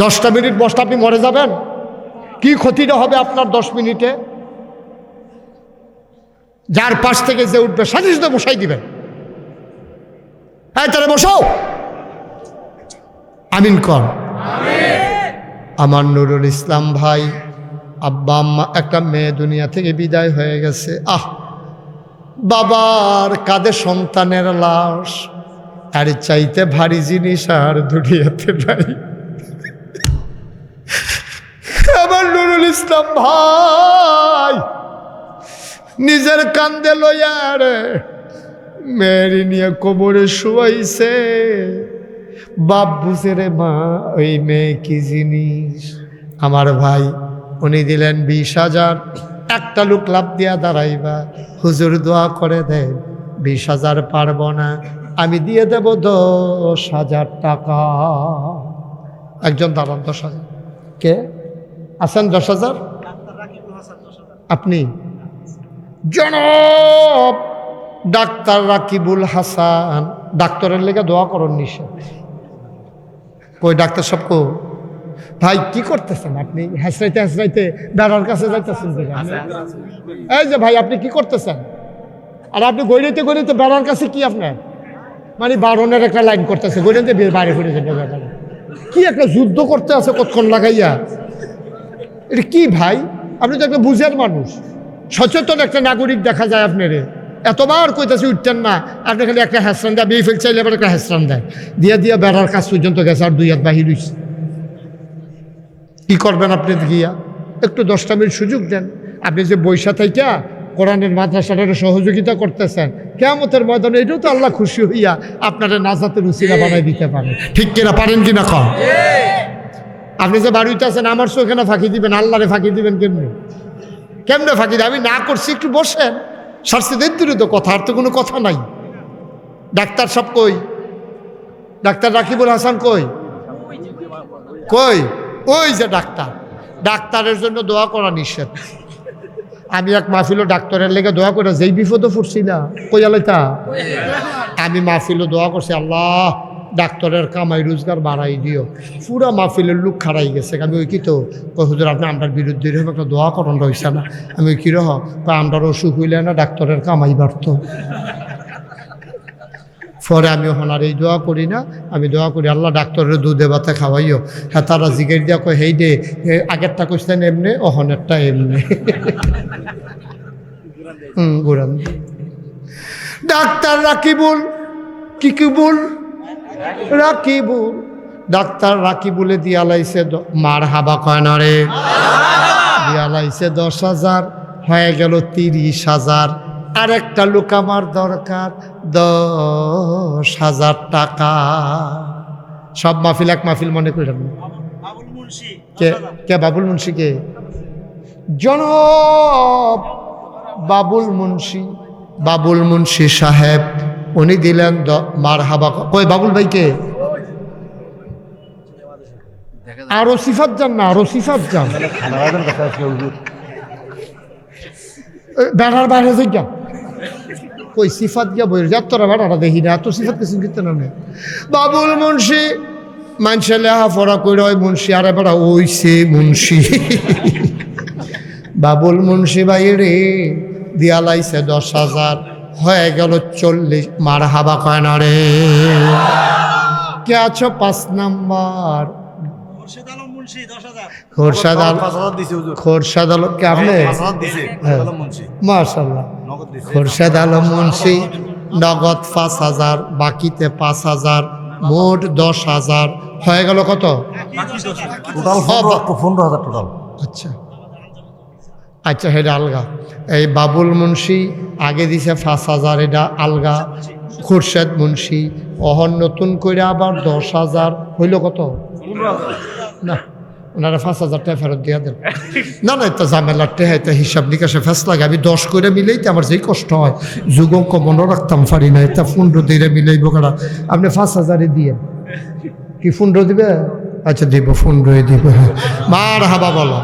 10টা মিনিট বসতে আপনি মরে যাবেন, কি ক্ষতিটা হবে আপনার 10 মিনিটে? যার পাশ থেকে যে উঠবে সাথে সাথে বসাই দিবেন, হ্যাঁ তারা বসাও। আমিন কর। আমার নুরুল ইসলাম ভাই, আব্বা আম্মা, একটা মেয়ে দুনিয়া থেকে বিদায় হয়ে গেছে। বাবার কাঁধে সন্তানের লাশ, আর চাইতে ভারী জিনিস আর দুনিয়াতে নাই। আমার নুরুল ইসলাম ভাই নিজের কান্দে লইয়া রে মেয়েরি নিয়ে কোমরে শুয়াইছে। বাপ বুঝে রে মা ওই মেয়ে কি জিনিস। আমার ভাই উনি দিলেন 20,000। একটা লোক লাভ দিয়া দাঁড়াইবা, হুজুর দোয়া করে দেন 20,000 পারবো না, আমি দিয়ে দেব 10,000 টাকা। একজন দাঁড়ান, 10,000 কে আছেন? 10,000 আপনি? জনাব ডাক্তার রাকিবুল হাসান, ডাক্তারের লেগে দোয়া করুন নিষেধ। কই ডাক্তার সব কো? ভাই কি করতেছেন আপনি? হাসরাইতে হাসরাইতে বেড়ার কাছে যাইতেছেন। এই যে ভাই আপনি কি করতেছেন? আর আপনি গড়িতে গড়িতে বেড়ার কাছে কি আপনার মানে বারণের একটা লাইন করতেছে, গড়িতে বাইরে ঘুরে যেতে বেড়ার কি একটা যুদ্ধ করতে আছে কতক্ষণ লাগাইয়া। এটা কি ভাই? আপনি তো একটা বুঝের মানুষ, সচেতন একটা নাগরিক দেখা যায় আপনারে। এতবার কইতাছি উঠতেন না, আপনি খালি একটা হ্যাসরান দেয়, বিয়ে ফেল চাইলে আবার একটা হ্যাসরান দেয়, দিয়া দিয়া বেড়ার কাজ পর্যন্ত গেছে, আর 2 হাত বাহির হইছে। কি করবেন আপনি গিয়া? একটু 10টা মিনিট সুযোগ দেন। আপনি যে বৈশা থাইকা কোরআনের মাদ্রাসাটারে সহযোগিতা করতেছেন, কিয়ামতের ময়দানে এটাও তো আল্লাহ খুশি হইয়া আপনারা নাজাতের উসিলা বানাই দিতে পারেন। ঠিক কিনা? পারেন কিনা কম? আপনি যে বাড়িতে আছেন, আমার চোখে না ফাঁকি দিবেন, আল্লাহরে ফাঁকি দিবেন কেমনে? কেমনে ফাঁকি দেন? আমি না করছি, একটু বসেন, সারছে দেন তো কথা, আর তো কোনো কথা নাই। ডাক্তার সব কই? ডাক্তার রাকিবুল হাসান কই? কই? ওই যে ডাক্তার, ডাক্তারের জন্য দোয়া করা নিষেধ। আমি এক মাহফিলও ডাক্তারের লেগে দোয়া করে যেই বিপদও পড়ছি না, কই আলাইতা আমি মাহফিলও দোয়া করছি, আল্লাহ ডাক্তারের কামাই রোজগার বাড়াই দিও। পুরা মাহফিলের লোক খাড়াই গেছে। আমি ওই কি তো হুজুর আপনি আমরার বিরুদ্ধে এরকম একটা দোয়া করণ রয়েছে না। আমি ওই কিরহ আমরার অসুখ হইলে না ডাক্তারের কামাই বাড়ত। পরে আমি ওনার এই দোয়া করি না, আমি দোয়া করি আল্লাহ ডাক্তারের দুধে ভাতে খাওয়াইও। হ্যাঁ তারা জিগের দিয়া কয় হেই দে আগেরটা কইছেন এমনি, অহনেরটা এমনি। ঘুরান ডাক্তার রাকিবুল, কি বল রাকিবুল, ডাক্তার রাকিবুলে দিয়া লাইছে মার হাবা কয় না রে, দিয়া লাইছে 10,000, হয়ে গেল 30,000। আর একটা লোক আমার দরকার 10,000 টাকা। সব মাহফিল এক মাহফিল মনে করেন। কে বাবুল মুন্সি? কে? জনাব বাবুল মুন্সি, বাবুল মুন্সি সাহেব, উনি দিলেন মার হাবা। কই বাবুল ভাই? কে? আরো সিফাত যান না, আরো সিফাত যান, বেড়ার বাইরে যাই গা। কই সিফাত গিয়া বই যা তোরা বেড়াটা দেখি না, এত সিফাত কিছু কিনতে না। বাবুল মুন্সি মানুষের লেহা ফরা করে হয় মুন্সি, আরে বেড়া ওইছে মুন্সি। বাবুল মুন্সি ভাই রে দিয়া লাইছে 10,000, হয়ে গেল 40। মার হাবা কয় না রে। কে আছো 5 নাম্বার? খোরশাদ আলম। কে আপনি? মাশাআল্লাহ। খোরশাদ আলম মুন্সি, নগদ 5,000, বাকিতে 5,000, মোট 10,000, হয়ে গেল কত? Total 15,000 total. আচ্ছা আচ্ছা, এটা আলগা। এই বাবুল মুন্সি আগে দিছে 5,000, এটা আলগা। খুরশেদ মুন্সি অহন নতুন করে আবার 10,000 হইল। কত? না, ওনারা 5,000 টাকা ফেরত দিয়া দেন। না না, এটা ঝামেলার টেহা, এটা হিসাব নিকাশে ফেস লাগে। আমি 10 করে মিলেইতে আমার যেই কষ্ট হয়, যুগঙ্ক মনে রাখতাম পারি না। এটা 15 দিয়ে মিলাইব কারা? আপনি 5,000 দিয়ে কি 15 দিবে? আচ্ছা দিব, 15 দিব। মার হাবা বলো।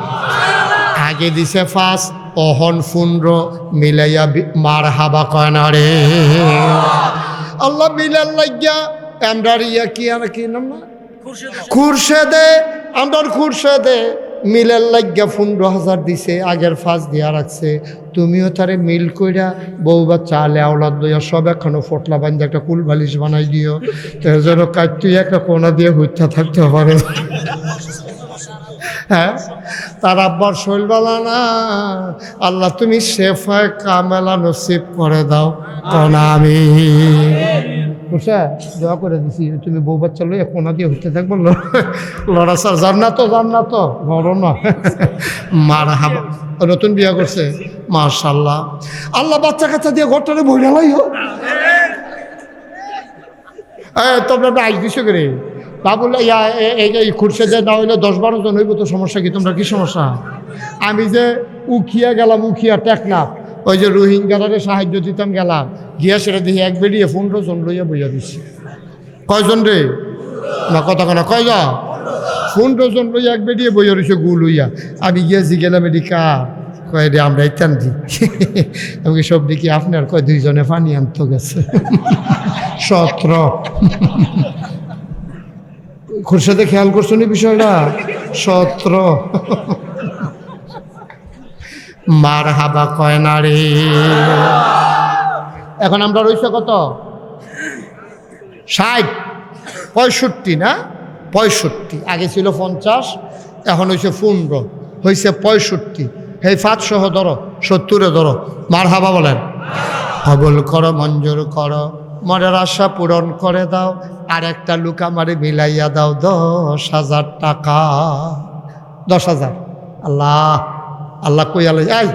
আগে দিছে 5, অহন 15 মিলাইয়া মার হাবা কয় না রে আল্লাহ। মিলার লাগিয়া আমরা ইয়া কি আর কি নাম না, খুরশেদে, আমার খুরশেদে মিলের লাগিয়া 15,000 দিছে, আগের 5 দিয়া রাখছে। তুমিও তারে মিল কইরা বউ বা চালে আওলাদ লইয়া সব এখনো ফটলা বান্ধে একটা কুল বালিশ বানাই দিও, তার জন্য কাজ তুই একটা কোনা দিয়ে হইতে থাকতে পারে। হ্যাঁ, তার আব্বার শৈলবালা না, আল্লাহ তুমি শেফায় কামেলা নসিব করে দাও। কোনা আমি বুঝা দোয়া করে দিছি, তুমি বউ বাচ্চা লইয়া কোনা দিয়ে হইতে থাকবো, লড়াচার জান্নাত জান্নাত বড় না। মার হাবা, নতুন বিয়া করছে, মাশাআল্লাহ। আল্লাহ বাচ্চা কাচ্চা দিয়ে ঘরটারে বইরা লাইও। তোমরা আইস দিছো করে বাবুল এই খুরশেদে না হইলে 10-12 জন হইব তো সমস্যা কি? তোমরা কি সমস্যা? আমি যে উখিয়া গেলাম, উখিয়া টেকনাফ, ওই যে রোহিঙ্গারে সাহায্য দিতাম গেলাম, গিয়া সেটা দেখি এক বেরিয়ে 15 জন লইয়া বইয়া দিচ্ছি। কয়জন রে? না কথা কেনা কয়জন? 15 জন লইয়া এক বেরিয়ে বইয়া রয়েছে গু লইয়া। আমি গিয়েছি গেলাম, এটি কার? কয় রে আমরা ইত্যান দি। আমি সব দেখি আপনার, কয় 2 জনে পানি আনতে গেছে। 17 খুরশেদে খেয়াল করছেন এই বিষয়টা? 17 মার হাবা কয় না রে। এখন আমরা রয়েছে কত? 60, 65 না? 65। আগে ছিল 50, এখন হয়েছে 15, হয়েছে 65। এই 5 সহ ধরো, 70 ধরো। মার হাবা বলেন। কবুল করো, মঞ্জুর করো, মনের আশা পূরণ করে দাও। আর একটা লুক আমারে মিলাইয়া দাও 10,000 টাকা। 10,000। আল্লাহ আল্লাহ কই আল্লাহ, এই